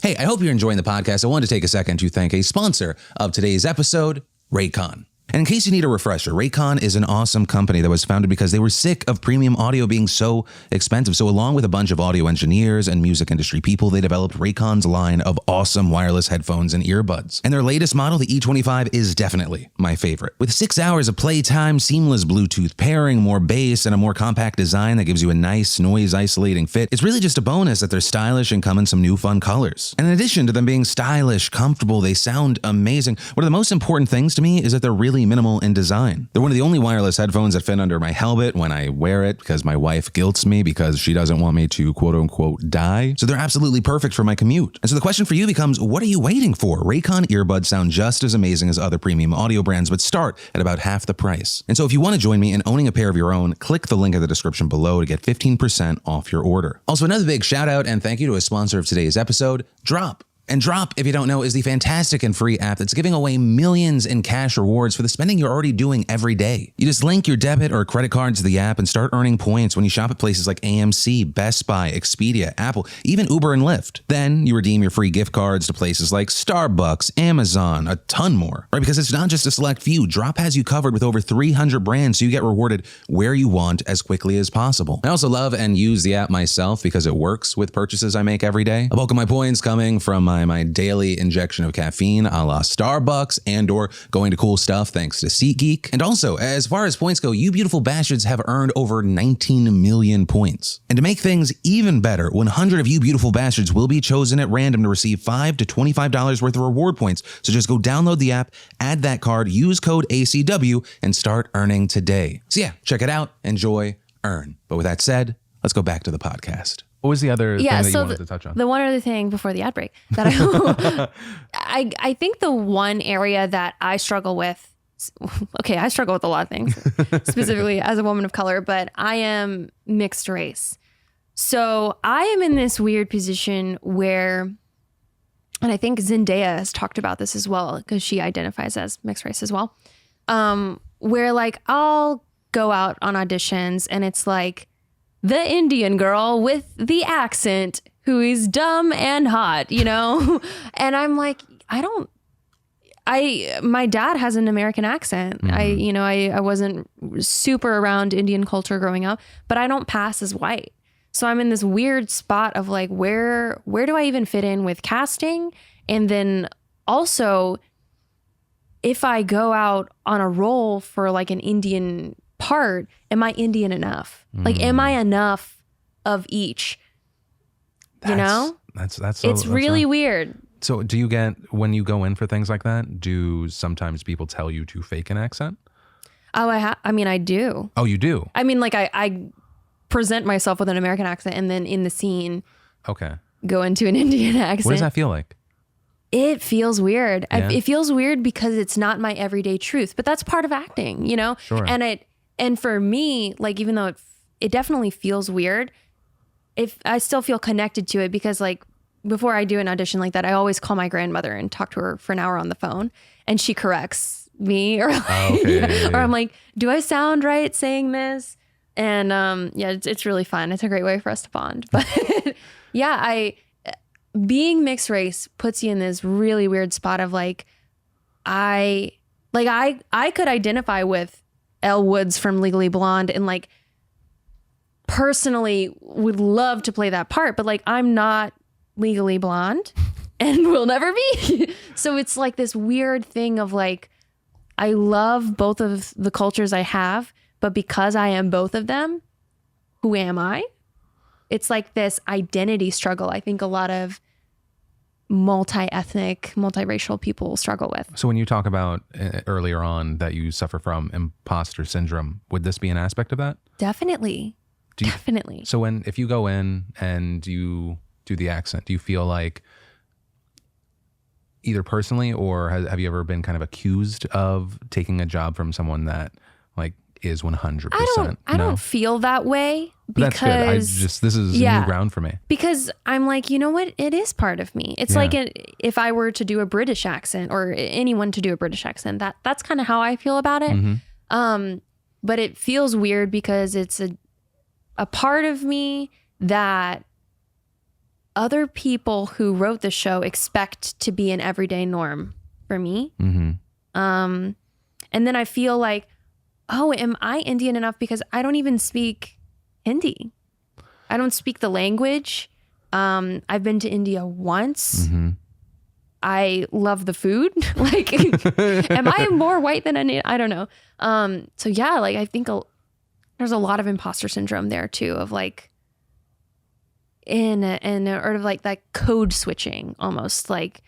Hey, I hope you're enjoying the podcast. I wanted to take a second to thank a sponsor of today's episode, Raycon. And in case you need a refresher, Raycon is an awesome company that was founded because they were sick of premium audio being so expensive. So along with a bunch of audio engineers and music industry people, they developed Raycon's line of awesome wireless headphones and earbuds. And their latest model, the E25, is definitely my favorite. With 6 hours of playtime, seamless Bluetooth pairing, more bass, and a more compact design that gives you a nice noise-isolating fit, it's really just a bonus that they're stylish and come in some new fun colors. And in addition to them being stylish, comfortable, they sound amazing. One of the most important things to me is that they're really minimal in design. They're one of the only wireless headphones that fit under my helmet when I wear it because my wife guilts me because she doesn't want me to quote unquote die. So they're absolutely perfect for my commute. And so the question for you becomes, what are you waiting for? Raycon earbuds sound just as amazing as other premium audio brands, but start at about half the price. And so if you want to join me in owning a pair of your own, click the link in the description below to get 15% off your order. Also, another big shout out and thank you to a sponsor of today's episode, Drop. And Drop, if you don't know, is the fantastic and free app that's giving away millions in cash rewards for the spending you're already doing every day. You just link your debit or credit card to the app and start earning points when you shop at places like AMC, Best Buy, Expedia, Apple, even Uber and Lyft. Then you redeem your free gift cards to places like Starbucks, Amazon, a ton more. Right? Because it's not just a select few. Drop has you covered with over 300 brands, so you get rewarded where you want as quickly as possible. I also love and use the app myself because it works with purchases I make every day. A bulk of my points coming from my daily injection of caffeine a la Starbucks and or going to cool stuff thanks to SeatGeek. And also, as far as points go, you beautiful bastards have earned over 19 million points. And to make things even better, 100 of you beautiful bastards will be chosen at random to receive $5 to $25 worth of reward points. So just go download the app, add that card, use code ACW, and start earning today. So yeah, check it out, enjoy, earn. But with that said, let's go back to the podcast. What was the other thing that you wanted to touch on? The one other thing before the ad break that I think the one area that I struggle with, okay, I struggle with a lot of things, specifically as a woman of color, but I am mixed race. So I am in this weird position where, and I think Zendaya has talked about this as well, because she identifies as mixed race as well, where like I'll go out on auditions and it's like, the Indian girl with the accent who is dumb and hot, you know? And I'm like, my dad has an American accent. Mm-hmm. I wasn't super around Indian culture growing up, but I don't pass as white. So I'm in this weird spot of like, where do I even fit in with casting? And then also, if I go out on a role for like an Indian part, am I Indian enough? Like, am I enough of each? You know? It's really weird. So do you get, when you go in for things like that, do sometimes people tell you to fake an accent? Oh, I do. Oh, you do? I mean, like I present myself with an American accent and then in the scene, okay, go into an Indian accent. What does that feel like? It feels weird. Yeah. It feels weird because it's not my everyday truth, but that's part of acting, you know? Sure. And for me, like, even though it definitely feels weird, if I still feel connected to it, because like before I do an audition like that, I always call my grandmother and talk to her for an hour on the phone, and she corrects me, or like, or I'm like, do I sound right saying this? And yeah, it's really fun. It's a great way for us to bond. But yeah, being mixed race puts you in this really weird spot of like, I could identify with Elle Woods from Legally Blonde and like personally would love to play that part, but like I'm not legally blonde and will never be. So it's like this weird thing of like, I love both of the cultures I have, but because I am both of them, who am I? It's like this identity struggle I think a lot of multi-ethnic, multiracial people struggle with. So when you talk about earlier on that you suffer from imposter syndrome, would this be an aspect of that? Definitely. Definitely. So if you go in and you do the accent, do you feel like either personally or have you ever been kind of accused of taking a job from someone that like is 100%? I don't feel that way because that's good. This is new ground for me. Because I'm like, you know what? It is part of me. It's like if I were to do a British accent or anyone to do a British accent, that's kind of how I feel about it. Mm-hmm. But it feels weird because it's a part of me that other people who wrote the show expect to be an everyday norm for me. Mm-hmm. And then I feel like, oh, am I Indian enough? Because I don't even speak Hindi. I don't speak the language. I've been to India once. Mm-hmm. I love the food. Like, am I more white than Indian? I don't know. So yeah, like I think there's a lot of imposter syndrome there too, of like or of like that code switching almost, like,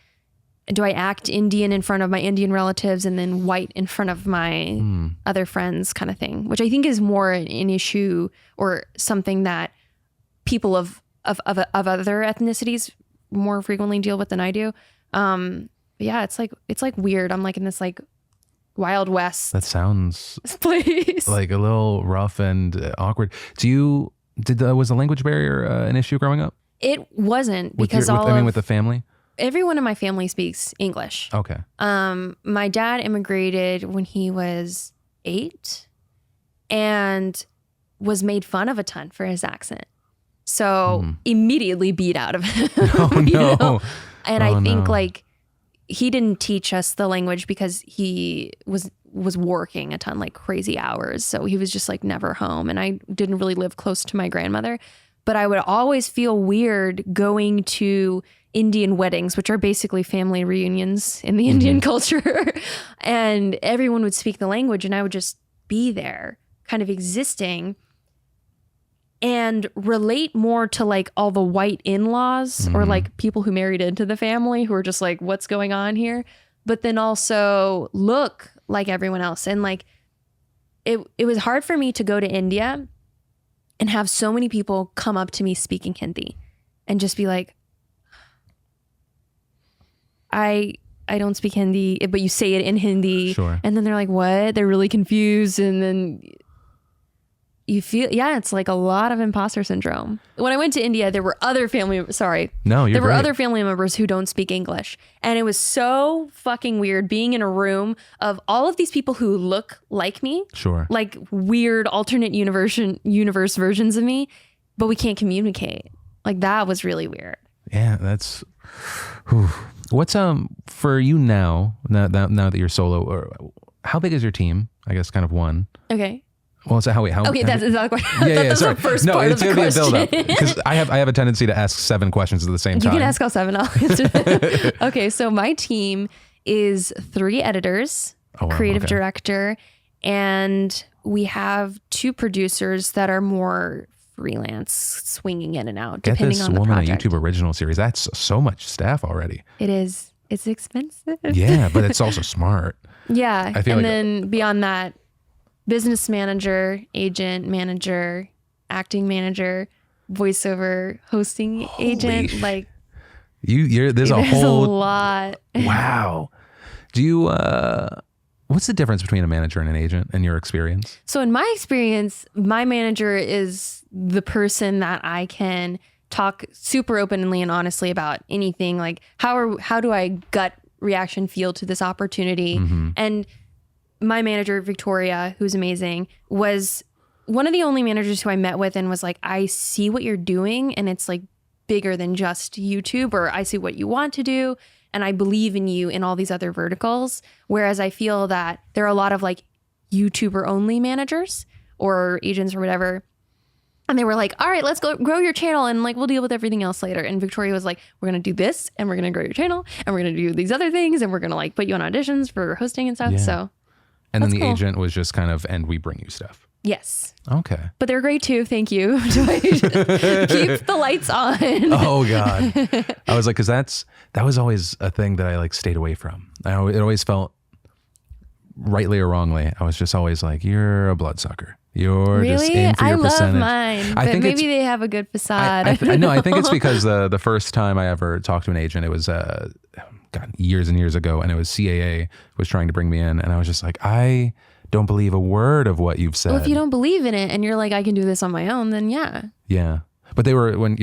do I act Indian in front of my Indian relatives and then white in front of my other friends kind of thing, which I think is more an issue or something that people of other ethnicities more frequently deal with than I do. Yeah, it's like weird. I'm like in this like Wild West. That sounds place. Like a little rough and awkward. Was the language barrier an issue growing up? It wasn't, because with the family? Everyone in my family speaks English. Okay. My dad immigrated when he was 8 and was made fun of a ton for his accent. So immediately beat out of him. Oh, no. You know? And I think like he didn't teach us the language because he was working a ton, like crazy hours. So he was just like never home. And I didn't really live close to my grandmother. But I would always feel weird going to Indian weddings, which are basically family reunions in the Indian culture. And everyone would speak the language and I would just be there kind of existing and relate more to like all the white in-laws or like people who married into the family who are just like, what's going on here? But then also look like everyone else. And like, it was hard for me to go to India and have so many people come up to me speaking Hindi and just be like, I don't speak Hindi, but you say it in Hindi. Sure. And then they're like, what? They're really confused. And then you feel, it's like a lot of imposter syndrome. When I went to India, there were other family members who don't speak English. And it was so fucking weird being in a room of all of these people who look like me. Sure. Like weird alternate universe versions of me, but we can't communicate. Like that was really weird. Yeah, that's... Whew. What's for you now that you're solo, or how big is your team? I guess kind of one. Okay. Well, so how okay, that's not quite. Yeah, that's the first part of the question. It's gonna be a build up because I have a tendency to ask 7 questions at the same time. You can ask all 7. I'll answer them. Okay, so my team is 3 editors, creative director, and we have 2 producers that are more freelance, swinging in and out depending on the project. Get this woman a YouTube original series. That's so much staff already. It is. It's expensive. Yeah, but it's also smart. Yeah, and then beyond that, business manager, agent, manager, acting manager, voiceover, hosting agent. Like, There's a There's whole a lot. wow. Do you what's the difference between a manager and an agent in your experience? So in my experience, my manager is the person that I can talk super openly and honestly about anything. Like how do I gut reaction feel to this opportunity? And my manager, Victoria, who's amazing, was one of the only managers who I met with and was like, I see what you're doing and it's like bigger than just YouTube, or I see what you want to do and I believe in you in all these other verticals. Whereas I feel that there are a lot of like YouTuber only managers or agents or whatever. And they were like, all right, let's go grow your channel and like we'll deal with everything else later. And Victoria was like, we're going to do this and we're going to grow your channel and we're going to do these other things and we're going to like put you on auditions for hosting and stuff. Yeah. So and then that's the cool. agent was just kind of, and we bring you stuff. Yes. Okay. But they're great too. Thank you. Keep the lights on. Oh God. I was like, cause that was always a thing that I like stayed away from. It always felt, rightly or wrongly, I was just always like, you're a bloodsucker. You're Really? just in for I your love percentage. mine, but maybe they have a good facade. I think it's because the first time I ever talked to an agent, it was God, years and years ago, and it was CAA was trying to bring me in, and I was just like, I don't believe a word of what you've said. Well, if you don't believe in it and you're like, I can do this on my own, then yeah. Yeah. But they were, when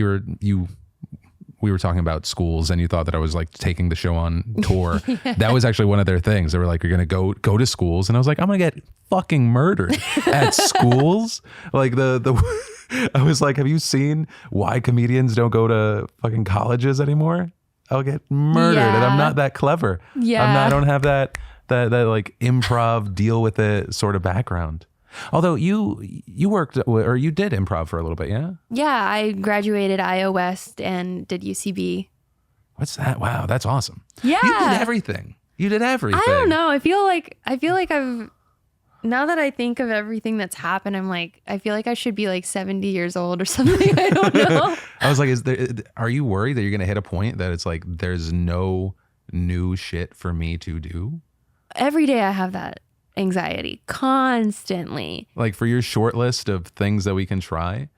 we were talking about schools and you thought that I was like taking the show on tour. Yeah. That was actually one of their things. They were like, you're going to go to schools. And I was like, I'm going to get fucking murdered at schools. Like I was like, have you seen why comedians don't go to fucking colleges anymore? I'll get murdered and I'm not that clever. Yeah. I don't have that like improv deal with it sort of background. Although you worked or you did improv for a little bit, yeah? Yeah, I graduated IO West and did UCB. What's that? Wow, that's awesome. Yeah. You did everything. I don't know. I feel like I've, now that I think of everything that's happened, I'm like, I feel like I should be like 70 years old or something. I don't know. I was like, are you worried that you're going to hit a point that it's like, there's no new shit for me to do? Every day I have that anxiety constantly. Like for your short list of things that we can try,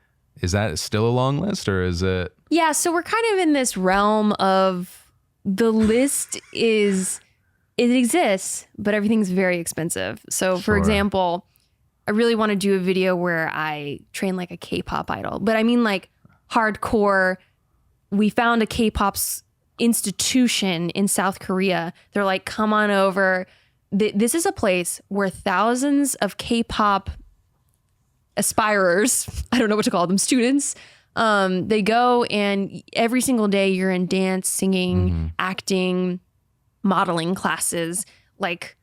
is that still a long list or is it? Yeah. So we're kind of in this realm of the list it exists, but everything's very expensive. So for example, I really want to do a video where I train like a K-pop idol, but I mean like hardcore. We found a K-pop institution in South Korea. They're like, come on over. This is a place where thousands of K-pop aspirers, I don't know what to call them, students, they go and every single day you're in dance, singing, acting, modeling classes, like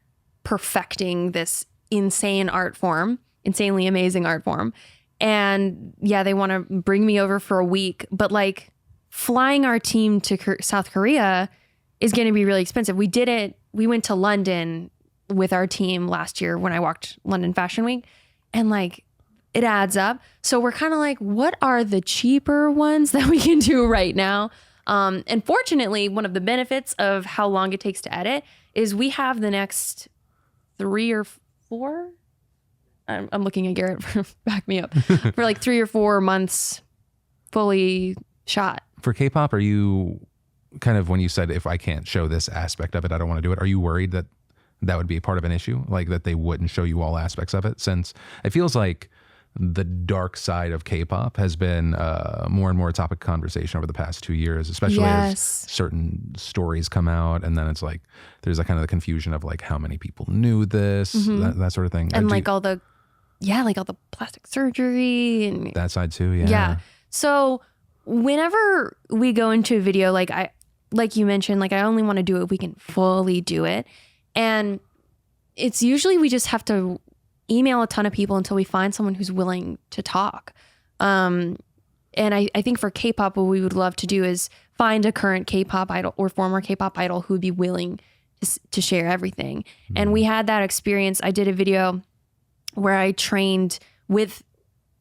perfecting this insanely amazing art form. And yeah, they want to bring me over for a week, but like flying our team to South Korea is going to be really expensive. We went to London with our team last year when I walked London Fashion Week, and like it adds up. So we're kind of like, what are the cheaper ones that we can do right now? And fortunately, one of the benefits of how long it takes to edit is we have the next 3 or 4. I'm looking at Garrett for back me up for like 3 or 4 months fully shot. For K-pop, are you kind of, when you said, if I can't show this aspect of it, I don't want to do it. Are you worried that would be a part of an issue? Like that they wouldn't show you all aspects of it? Since it feels like the dark side of K-pop has been more and more a topic of conversation over the past 2 years, especially as certain stories come out. And then it's like, there's a kind of the confusion of like how many people knew this, that sort of thing. And like all the plastic surgery and that side too. Yeah. Yeah. So whenever we go into a video, like you mentioned, like I only want to do it if we can fully do it. And it's usually we just have to email a ton of people until we find someone who's willing to talk. And I think for K-pop, what we would love to do is find a current K-pop idol or former K-pop idol who would be willing to share everything. And we had that experience. I did a video where I trained with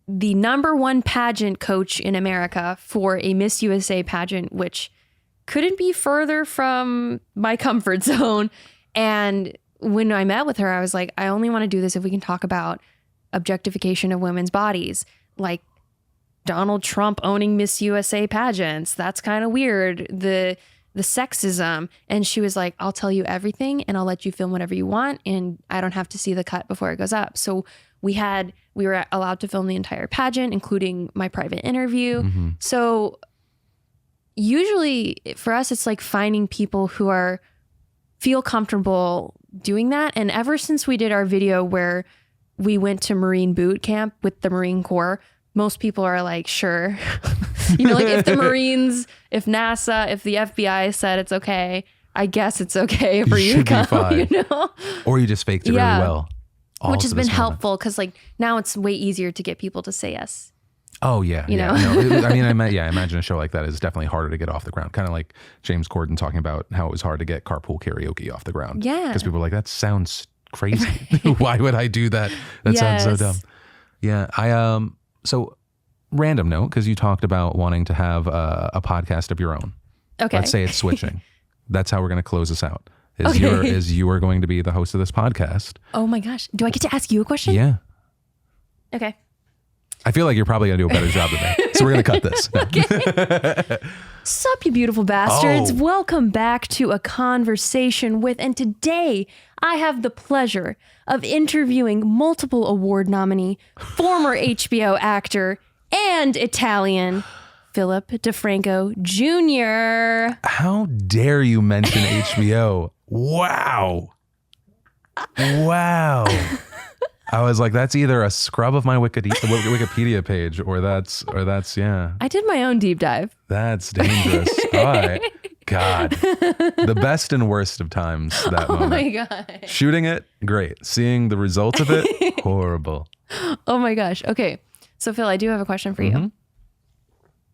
the #1 pageant coach in America for a Miss USA pageant, which couldn't be further from my comfort zone. And when I met with her, I was like, I only want to do this if we can talk about objectification of women's bodies. Like Donald Trump owning Miss USA pageants. That's kind of weird. The sexism. And she was like, I'll tell you everything and I'll let you film whatever you want. And I don't have to see the cut before it goes up. So we were allowed to film the entire pageant, including my private interview. Mm-hmm. So usually for us, it's like finding people who feel comfortable doing that. And ever since we did our video where we went to Marine boot camp with the Marine Corps, most people are like, sure. Like if the Marines, if NASA, if the FBI said it's okay, I guess it's okay for you to come, Or you just faked it really well. Which has been helpful because like now it's way easier to get people to say yes. Oh yeah. You know? No, I imagine a show like that is definitely harder to get off the ground. Kind of like James Corden talking about how it was hard to get carpool karaoke off the ground. Yeah. Because people are like, that sounds crazy. Why would I do that? That sounds so dumb. Yeah. So random note, because you talked about wanting to have a podcast of your own. Okay. Let's say it's switching. That's how we're going to close this out. You are going to be the host of this podcast. Oh my gosh. Do I get to ask you a question? Yeah. Okay. I feel like you're probably going to do a better job than me. So we're going to cut this. Okay. Sup, you beautiful bastards. Oh. Welcome back to A Conversation With. And today I have the pleasure of interviewing multiple award nominee, former HBO actor, and Italian, Philip DeFranco Jr. How dare you mention HBO? Wow. I was like, that's either a scrub of my Wikipedia page or that's yeah. I did my own deep dive. That's dangerous. All right. God. The best and worst of times, that moment. Oh my God. Shooting it, great. Seeing the results of it, horrible. Oh my gosh. Okay. So Phil, I do have a question for you. Mm-hmm.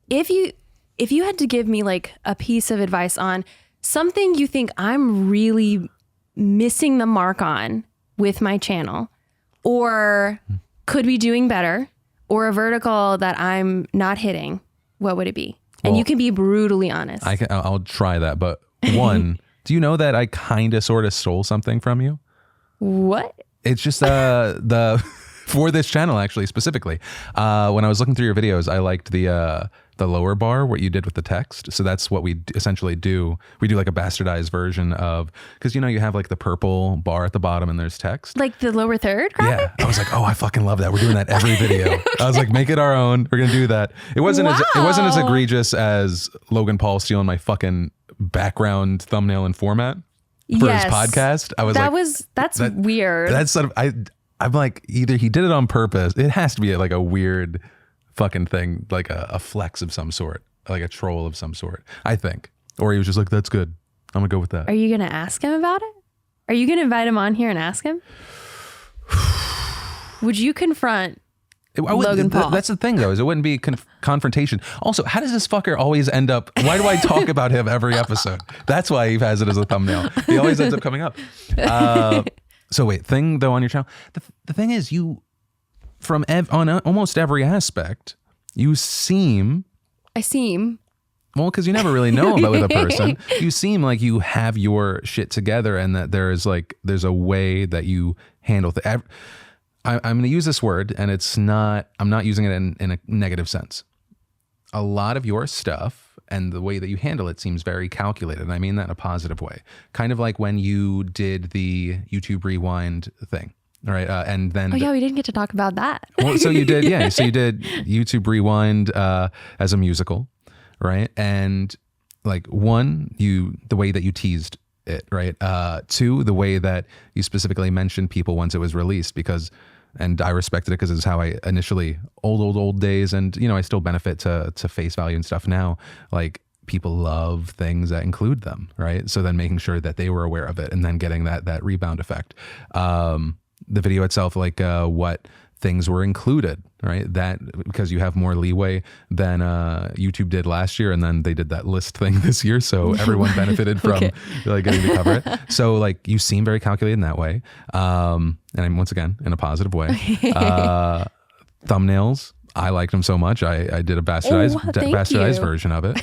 If you had to give me like a piece of advice on something you think I'm really missing the mark on with my channel, or could be doing better, or a vertical that I'm not hitting, what would it be? And you can be brutally honest. I'll try that. But one, do you know that I kind of sort of stole something from you? What? It's just for this channel, actually, specifically. When I was looking through your videos, I liked the lower bar, what you did with the text. So that's what we essentially do. We do like a bastardized version of, because you have like the purple bar at the bottom and there's text. Like the lower third graphic? Yeah. I was like, oh, I fucking love that. We're doing that every video. Okay. I was like, make it our own. We're going to do that. It wasn't as egregious as Logan Paul stealing my fucking background thumbnail and format for his podcast. I was that's weird. That's sort of, I'm like, either he did it on purpose. It has to be like a weird fucking thing, like a flex of some sort, like a troll of some sort, I think. Or he was just like, that's good. I'm gonna go with that. Are you gonna ask him about it? Are you gonna invite him on here and ask him? Would you confront Logan Paul? That's the thing though, is it wouldn't be confrontation. Also, how does this fucker always end up, why do I talk about him every episode? That's why he has it as a thumbnail. He always ends up coming up. So wait, thing though on your channel, the thing is from on almost every aspect, I seem, well, because you never really know about with a person, you seem like you have your shit together and that there's a way that you handle things. I'm going to use this word and I'm not using it in a negative sense. A lot of your stuff and the way that you handle it seems very calculated. And I mean that in a positive way. Kind of like when you did the YouTube Rewind thing. Right. And then. Oh, yeah, we didn't get to talk about that. Well, so you did. Yeah. So you did YouTube Rewind as a musical. Right. And like the way that you teased it. Right. Two, the way that you specifically mentioned people once it was released and I respected it because it's how I initially, old days. And, I still benefit to face value and stuff now. Like people love things that include them. Right. So then making sure that they were aware of it and then getting that rebound effect. The video itself, like what things were included, right? That because you have more leeway than YouTube did last year, and then they did that list thing this year, so everyone benefited from like getting to cover it. So like you seem very calculated in that way, and I'm once again in a positive way. Thumbnails, I liked them so much. I did a bastardized version of it.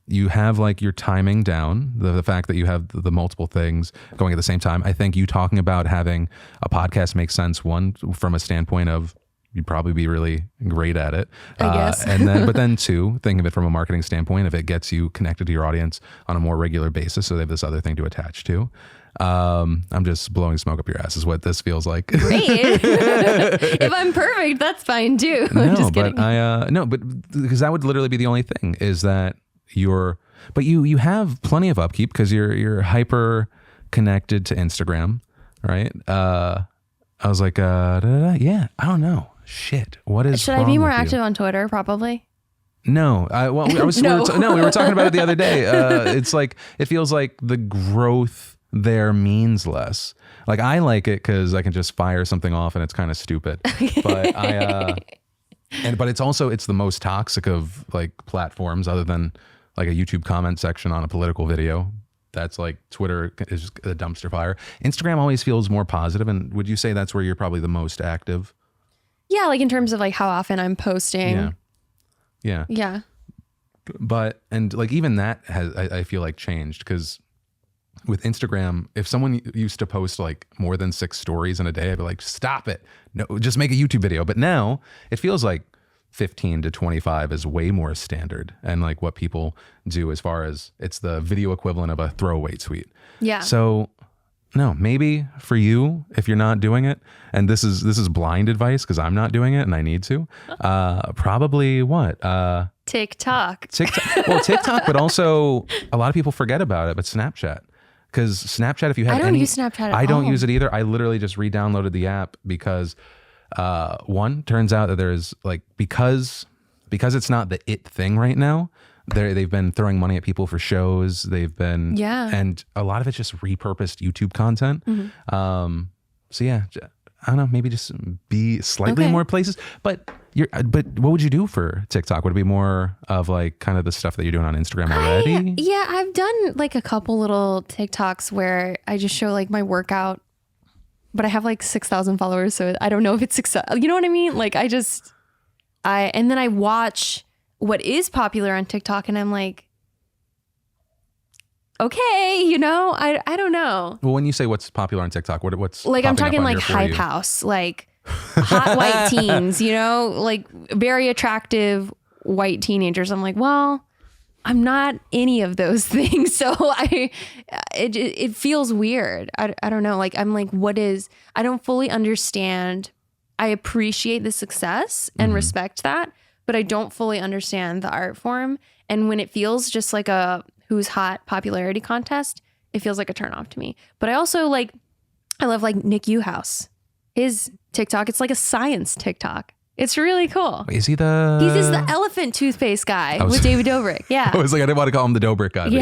You have like your timing down, the fact that you have the multiple things going at the same time. I think you talking about having a podcast makes sense, one, from a standpoint of you'd probably be really great at it. I guess. But then two, think of it from a marketing standpoint, if it gets you connected to your audience on a more regular basis, so they have this other thing to attach to. I'm just blowing smoke up your ass is what this feels like. Great. If I'm perfect, that's fine too. I'm just kidding. But because that would literally be the only thing is that you have plenty of upkeep because you're hyper connected to Instagram, right? I was like, yeah, I don't know. Shit. What is Should I be more active on Twitter? Probably. No, we were talking about it the other day. It's like, it feels like the growth there means less. Like I like it because I can just fire something off and it's kind of stupid. But but it's the most toxic of like platforms other than like a YouTube comment section on a political video. That's like Twitter is just a dumpster fire. Instagram always feels more positive. And would you say that's where you're probably the most active? Yeah, like in terms of like how often I'm posting. Yeah. But and like even that has I feel like changed because with Instagram, if someone used to post like more than 6 stories in a day, I'd be like, stop it. No, just make a YouTube video. But now it feels like 15 to 25 is way more standard and like what people do as far as it's the video equivalent of a throwaway tweet. Yeah. So no, maybe for you, if you're not doing it, and this is blind advice because I'm not doing it and I need to, probably what? TikTok. Well, TikTok, but also a lot of people forget about it, but Snapchat. Because Snapchat, if you have I don't use Snapchat at all. I don't use it either. I literally just re-downloaded the app because one, turns out that there's like, because it's not the it thing right now, they've been throwing money at people for shows. They've been, and a lot of it's just repurposed YouTube content. Mm-hmm. So yeah, I don't know, maybe just be slightly more places, but what would you do for TikTok? Would it be more of like kind of the stuff that you're doing on Instagram already? I've done like a couple little TikToks where I just show like my workout, but I have like 6,000 followers. So I don't know if it's success. You know what I mean? Like and then I watch what is popular on TikTok and I'm like, okay, I don't know. Well, when you say what's popular on TikTok, what's like, I'm talking like Hype House, like hot white teens, like very attractive white teenagers. I'm like, well, I'm not any of those things. So it feels weird. I don't know. Like, I'm like, I don't fully understand. I appreciate the success and respect that, but I don't fully understand the art form. And when it feels just like a who's hot popularity contest, it feels like a turn off to me. But I also I love like Nick Uhouse. His TikTok, it's like a science TikTok. It's really cool. Wait, is he He's just the elephant toothpaste guy with David Dobrik. Yeah. I was like, I didn't want to call him the Dobrik guy. But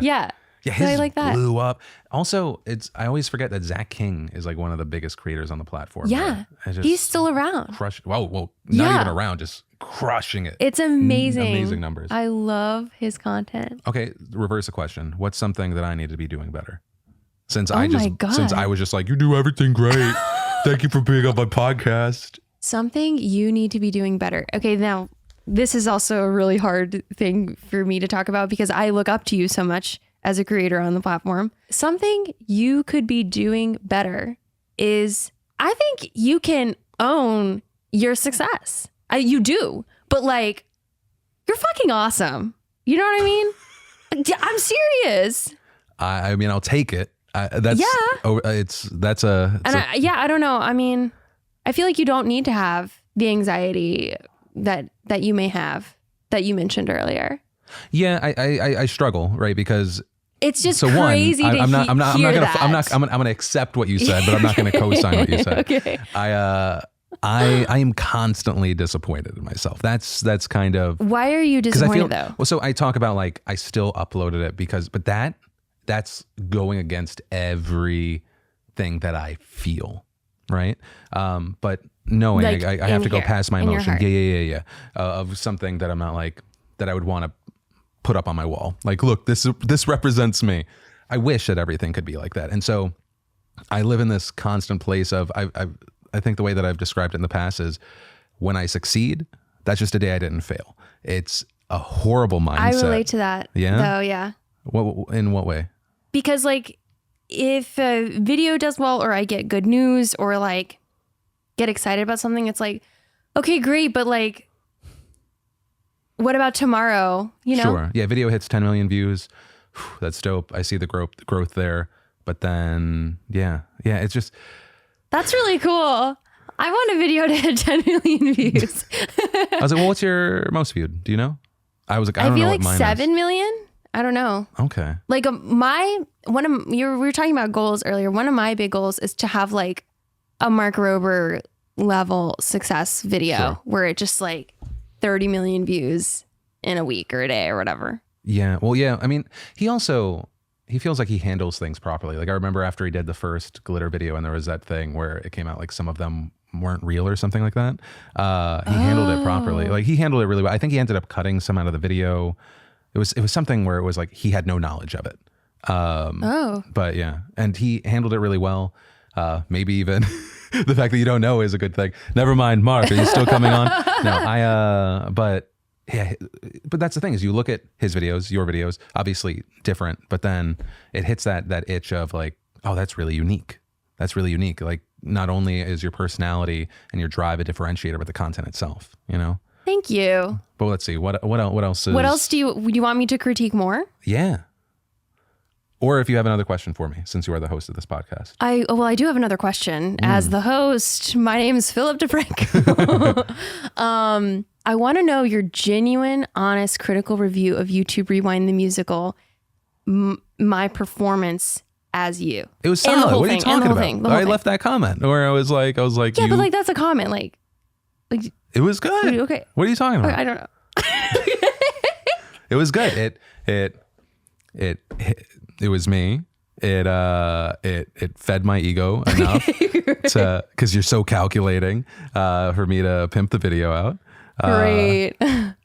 Yeah. Yeah, his I like that. Blew up. Also, I always forget that Zach King is like one of the biggest creators on the platform. Yeah, he's still around. Well, not even around, just crushing it. It's amazing. Amazing numbers. I love his content. Okay, reverse the question. What's something that I need to be doing better? Since my God. I was just like, you do everything great. Thank you for being on my podcast. Something you need to be doing better. Okay, now this is also a really hard thing for me to talk about because I look up to you so much as a creator on the platform. Something you could be doing better is, I think you can own your success. You do, but like, you're fucking awesome. You know what I mean? I'm serious. I mean, I'll take it. I don't know. I mean, I feel like you don't need to have the anxiety that you may have that you mentioned earlier. Yeah, I struggle, right? Because it's just crazy to hear that. I'm gonna accept what you said, but I'm not gonna co-sign what you said. Okay. I am constantly disappointed in myself. That's kind of, why are you disappointed though? Well, so I talk about like I still uploaded it but that's going against everything that I feel, right? But knowing like I have to go past my emotion. Yeah. Of something that I'm not like, that I would want to put up on my wall. Like, look, this represents me. I wish that everything could be like that. And so I live in this constant place of, I think the way that I've described it in the past is when I succeed, that's just a day I didn't fail. It's a horrible mindset. I relate to that. Yeah. Though, yeah. In what way? Because like, if a video does well, or I get good news, or like get excited about something, it's like, okay, great, but like, what about tomorrow? You know? Sure. Yeah, video hits 10 million views. Whew, that's dope. I see the growth there. But then, yeah, it's just... That's really cool. I want a video to hit 10 million views. I was like, well, what's your most viewed? Do you know? I was like, I don't know feel what like mine 7 million. I don't know. Okay. Like we were talking about goals earlier. One of my big goals is to have like a Mark Rober level success video where it just like 30 million views in a week or a day or whatever. Yeah. Well, yeah. I mean, he feels like he handles things properly. Like I remember after he did the first glitter video and there was that thing where it came out like some of them weren't real or something like that. He handled it properly. Like he handled it really well. I think he ended up cutting some out of the video. It was something where it was like he had no knowledge of it. But yeah, and he handled it really well. Maybe even the fact that you don't know is a good thing. Never mind, Mark. Are you still coming on? No, but yeah, but that's the thing is you look at his videos, your videos, obviously different, but then it hits that itch of like, oh, that's really unique. That's really unique. Like not only is your personality and your drive a differentiator, but the content itself, you know? Thank you. But let's see, what else is... What else do you want me to critique more? Yeah. Or if you have another question for me, since you are the host of this podcast. I do have another question. As the host, my name is Philip DeFranco. I want to know your genuine, honest, critical review of YouTube Rewind the Musical, my performance as you. It was solid. What are you talking about? I left that comment where I was like, yeah, but like that's a comment. Like it was good. Okay. What are you talking about? I don't know. It was good. It was me. It fed my ego enough because you're so calculating for me to pimp the video out. Great.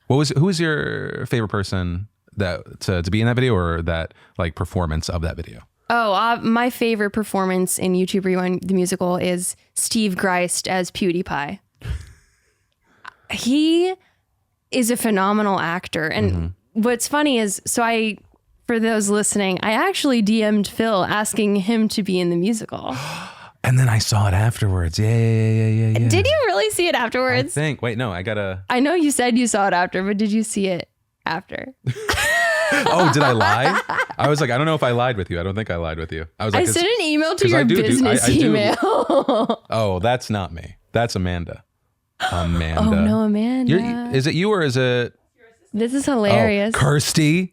Who was your favorite person that to be in that video or that like performance of that video? Oh, my favorite performance in YouTube Rewind the Musical is Steve Greist as PewDiePie. He is a phenomenal actor. And what's funny is, for those listening, I actually DM'd Phil asking him to be in the musical. And then I saw it afterwards. Yeah. Did you really see it afterwards? I know you said you saw it after, but did you see it after? Oh, did I lie? I was like, I don't know if I lied with you. I don't think I lied with you. I was like, I sent an email to your business email. Oh, that's not me. That's Amanda. Oh no, Amanda. Is it you or is it? This is hilarious. Oh, Kirsty.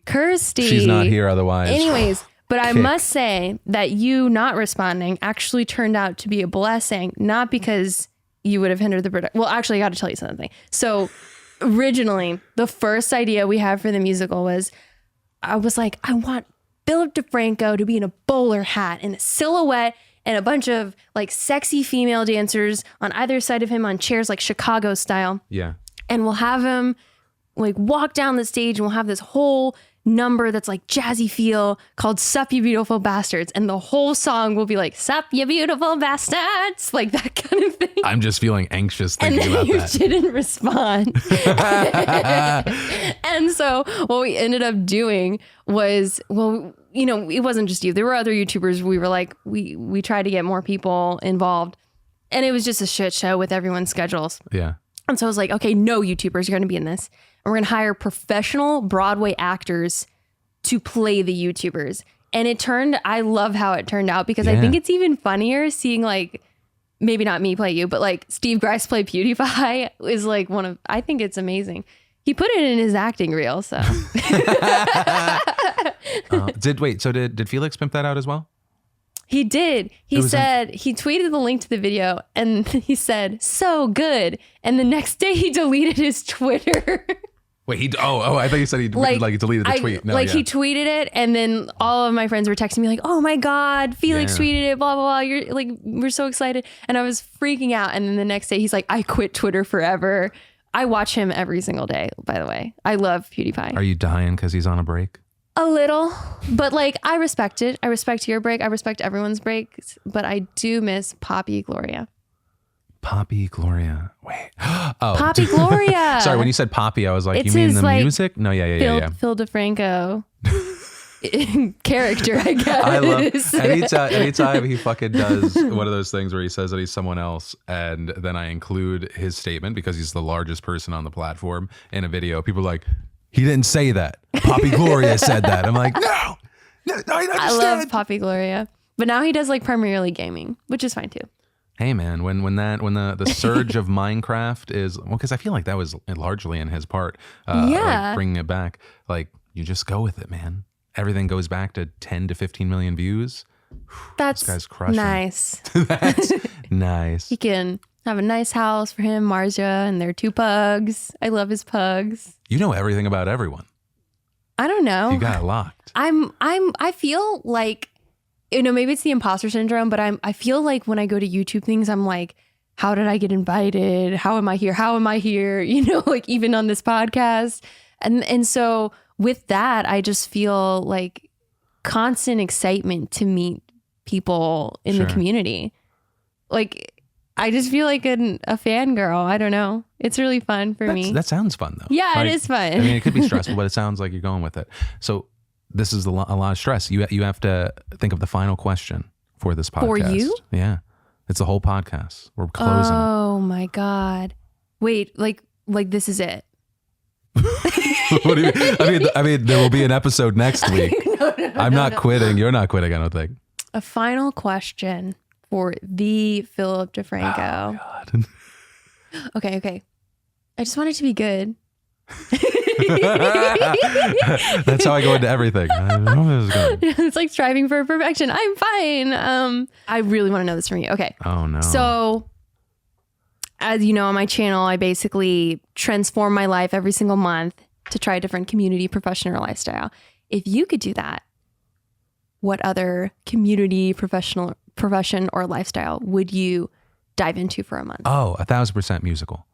She's not here otherwise. Anyways, but I must say that you not responding actually turned out to be a blessing, not because you would have hindered the production. Well, actually, I got to tell you something. So originally, the first idea we had for the musical was, I was like, I want Philip DeFranco to be in a bowler hat and a silhouette and a bunch of like sexy female dancers on either side of him on chairs like Chicago style. Yeah. And we'll have him like walk down the stage and we'll have this whole number that's like jazzy feel called Sup You Beautiful Bastards. And the whole song will be like, Sup You Beautiful Bastards, like that kind of thing. I'm just feeling anxious thinking about that. And you didn't respond. And so what we ended up doing was, well, you know, it wasn't just you. There were other YouTubers. We were like, we tried to get more people involved. And it was just a shit show with everyone's schedules. Yeah. And so I was like, okay, no YouTubers are going to be in this. And we're going to hire professional Broadway actors to play the YouTubers. And I love how it turned out because I think it's even funnier seeing like, maybe not me play you, but like Steve Greist play PewDiePie is like I think it's amazing. He put it in his acting reel, so. Did Felix pimp that out as well? He did. He tweeted the link to the video and he said, so good. And the next day he deleted his Twitter. Wait, I thought you said he deleted the tweet. No, he tweeted it and then all of my friends were texting me like, oh my God, Felix tweeted it, blah, blah, blah. You're like, we're so excited. And I was freaking out. And then the next day he's like, I quit Twitter forever. I watch him every single day, by the way. I love PewDiePie. Are you dying because he's on a break? A little, but like I respect it. I respect your break. I respect everyone's breaks, but I do miss Poppy Gloria. Poppy Gloria. Wait. Oh, Poppy Gloria. Sorry, when you said Poppy, I was like, you mean the music? No, yeah. Phil DeFranco. character, I guess. I love anytime he fucking does one of those things where he says that he's someone else, and then I include his statement because he's the largest person on the platform in a video. People are like, he didn't say that. Poppy Gloria said that. I'm like, no, I understand. I love Poppy Gloria, but now he does like primarily gaming, which is fine too. Hey man, when the surge of Minecraft is, well, because I feel like that was largely in his part, like bringing it back. Like, you just go with it, man. Everything goes back to 10 to 15 million views. That's this guy's crushing. Nice. That's nice. He can have a nice house for him, Marja, and their 2 pugs. I love his pugs. You know everything about everyone. I don't know. You got it locked. I feel like, maybe it's the imposter syndrome, but I feel like when I go to YouTube things, I'm like, how did I get invited? How am I here? How am I here? Like even on this podcast. And so with that, I just feel like constant excitement to meet people in the community. Like, I just feel like a fangirl. I don't know. It's really fun for me. That sounds fun though. Yeah, it is fun. I mean, it could be stressful, but it sounds like you're going with it. So this is a lot of stress. You have to think of the final question for this podcast. For you? Yeah. It's the whole podcast. We're closing. Oh my God. Wait, like this is it. What do you mean? I mean, there will be an episode next week. I'm not quitting. You're not quitting, I don't think. A final question for the Philip DeFranco. Oh, God. Okay. I just want it to be good. That's how I go into everything. It's like striving for perfection. I'm fine. I really want to know this from you. Okay. Oh no. So, as you know, on my channel, I basically transform my life every single month to try a different community, profession, or lifestyle. If you could do that, what other community, profession, or lifestyle would you dive into for a month? Oh, 1,000% musical.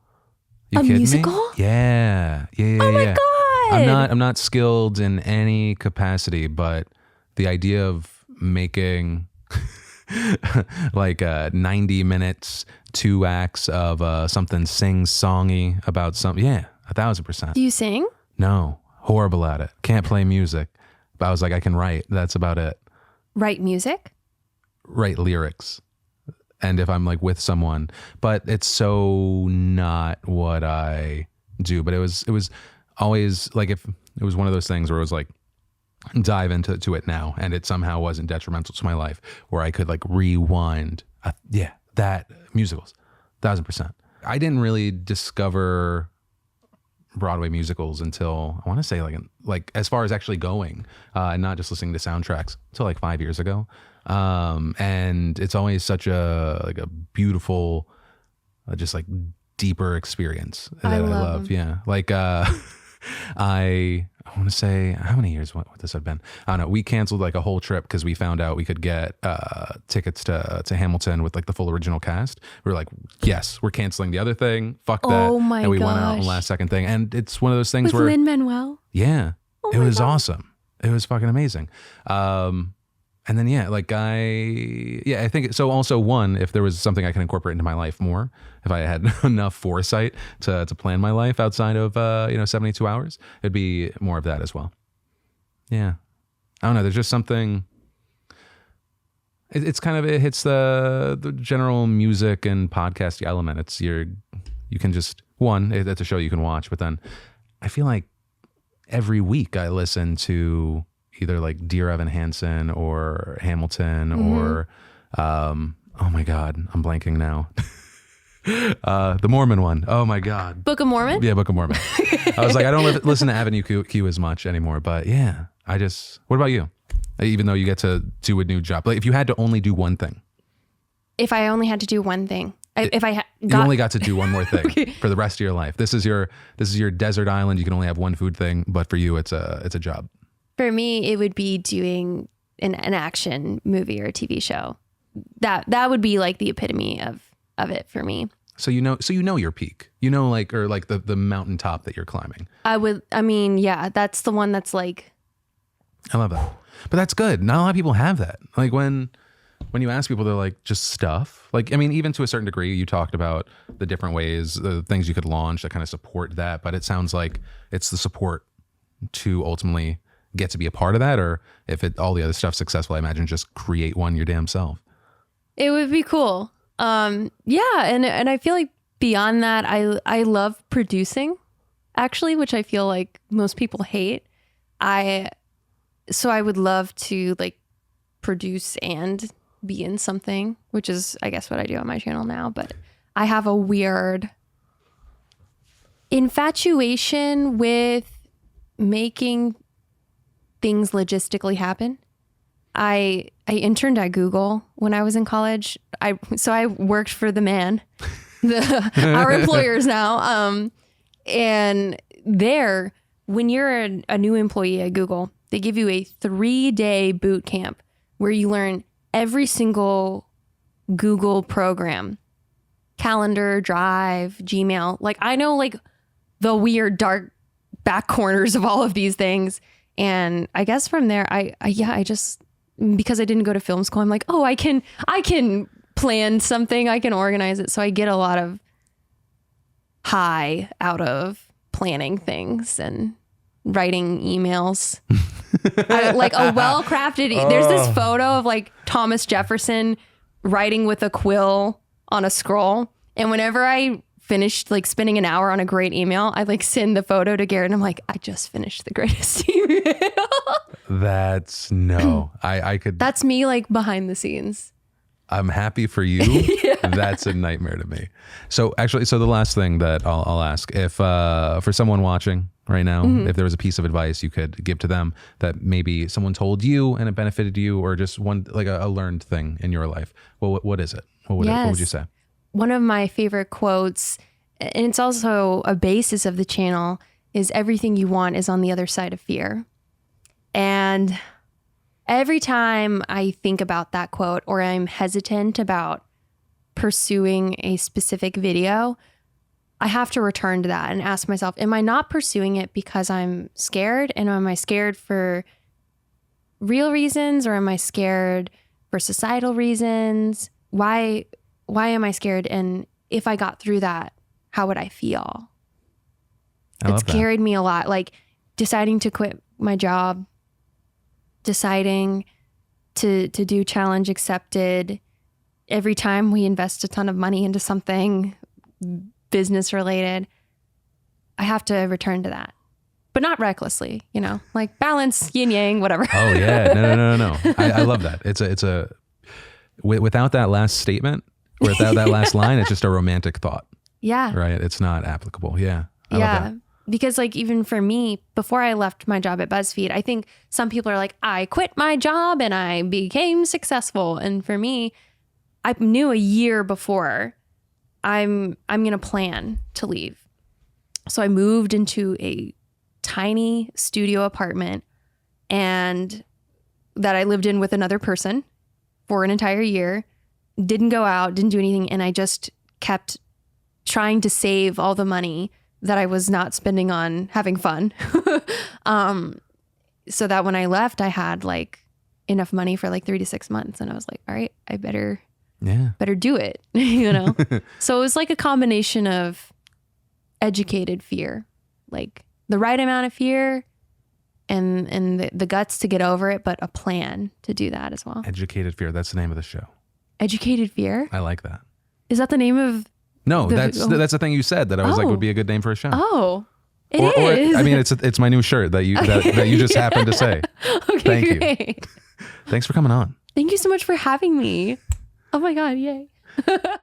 You a kidding musical? Me? Yeah. Oh my God. I'm not skilled in any capacity, but the idea of making like 90 minutes, 2 acts of something sing-songy about something. Yeah, 1,000%. Do you sing? No, horrible at it. Can't play music. But I was like, I can write. That's about it. Write music? Write lyrics. And if I'm like with someone, but it's so not what I do. But it was always like, if it was one of those things where it was like, dive into it now, and it somehow wasn't detrimental to my life, where I could like rewind. That musicals, 1,000%. I didn't really discover Broadway musicals until, I want to say like as far as actually going and not just listening to soundtracks, until like 5 years ago. And it's always such a beautiful, just like deeper experience that I love. them. Yeah. Like, I want to say, how many years what this had been? I don't know. We canceled like a whole trip because we found out we could get tickets to Hamilton with like the full original cast. We were like, yes, we're canceling the other thing. Fuck that. Oh my And we went out on gosh. the last second thing. And it's one of those things With where Lin-Manuel? yeah, Oh it my was God. awesome. It was fucking amazing. And then, I think so. Also, one, if there was something I can incorporate into my life more, if I had enough foresight to plan my life outside of, 72 hours, it'd be more of that as well. Yeah. I don't know. There's just something, it hits the general music and podcasty element. It's you can just, it's a show you can watch, but then I feel like every week I listen to either like Dear Evan Hansen or Hamilton or, oh my God, I'm blanking now. The Mormon one. Oh my God. Book of Mormon? Yeah, Book of Mormon. I was like, I don't listen to Avenue Q as much anymore, but yeah, what about you? Even though you get to do a new job, like if you had to only do one thing. If I only had to do one thing. You only got to do one more thing for the rest of your life. This is your desert island. You can only have one food thing, but for you, it's a job. For me, it would be doing an action movie or a TV show. That would be like the epitome of it for me. So you know your peak. Like the mountaintop that you're climbing. That's the one that's like, I love that. But that's good. Not a lot of people have that. Like when you ask people, they're like, just stuff. Like, I mean, even to a certain degree, you talked about the different ways, the things you could launch that kind of support that. But it sounds like it's the support to ultimately get to be a part of that, or if all the other stuff's successful, I imagine just create one your damn self. It would be cool. Yeah, and I feel like beyond that, I love producing, actually, which I feel like most people hate. So I would love to like produce and be in something, which is, I guess, what I do on my channel now. But I have a weird infatuation with making things logistically happen. I interned at Google when I was in college. So I worked for the man, our employers now. And there, when you're a new employee at Google, they give you a 3-day boot camp where you learn every single Google program, calendar, Drive, Gmail. Like I know like the weird dark back corners of all of these things. And I guess from there, I just, because I didn't go to film school, I'm like, oh, I can plan something, I can organize it. So I get a lot of high out of planning things and writing emails. Like a well-crafted, there's this photo of like Thomas Jefferson writing with a quill on a scroll. And whenever I finished like spending an hour on a great email, I like send the photo to Garrett and I'm like, I just finished the greatest email. I could. That's me like behind the scenes. I'm happy for you. Yeah. That's a nightmare to me. So actually, the last thing that I'll ask, if for someone watching right now, if there was a piece of advice you could give to them that maybe someone told you and it benefited you, or just one, like a learned thing in your life, what is it? What would you say? One of my favorite quotes, and it's also a basis of the channel, is everything you want is on the other side of fear. And every time I think about that quote, or I'm hesitant about pursuing a specific video, I have to return to that and ask myself, am I not pursuing it because I'm scared? And am I scared for real reasons, or am I scared for societal reasons? Why am I scared? And if I got through that, how would I feel? It's carried me a lot. Like deciding to quit my job, deciding to do challenge accepted. Every time we invest a ton of money into something business related, I have to return to that, but not recklessly, like balance, yin yang, whatever. Oh yeah. No. I love that. It's a, without that last statement, or without that last line, it's just a romantic thought. Yeah. Right. It's not applicable. Yeah. I love that. Because like even for me, before I left my job at Buzzfeed, I think some people are like, I quit my job and I became successful. And for me, I knew a year before I'm going to plan to leave. So I moved into a tiny studio apartment and that I lived in with another person for an entire year, didn't go out, didn't do anything. And I just kept trying to save all the money that I was not spending on having fun. So that when I left, I had like enough money for like 3 to 6 months. And I was like, all right, I better do it, So it was like a combination of educated fear, like the right amount of fear and the guts to get over it, but a plan to do that as well. Educated fear. That's the name of the show. Educated fear. I like that. Is that the name of? No, that's the thing you said that I was like would be a good name for a show. Oh, it is. I mean, it's my new shirt that you just happened to say. Okay, Thank great. you. Thanks for coming on. Thank you so much for having me. Oh my God, yay.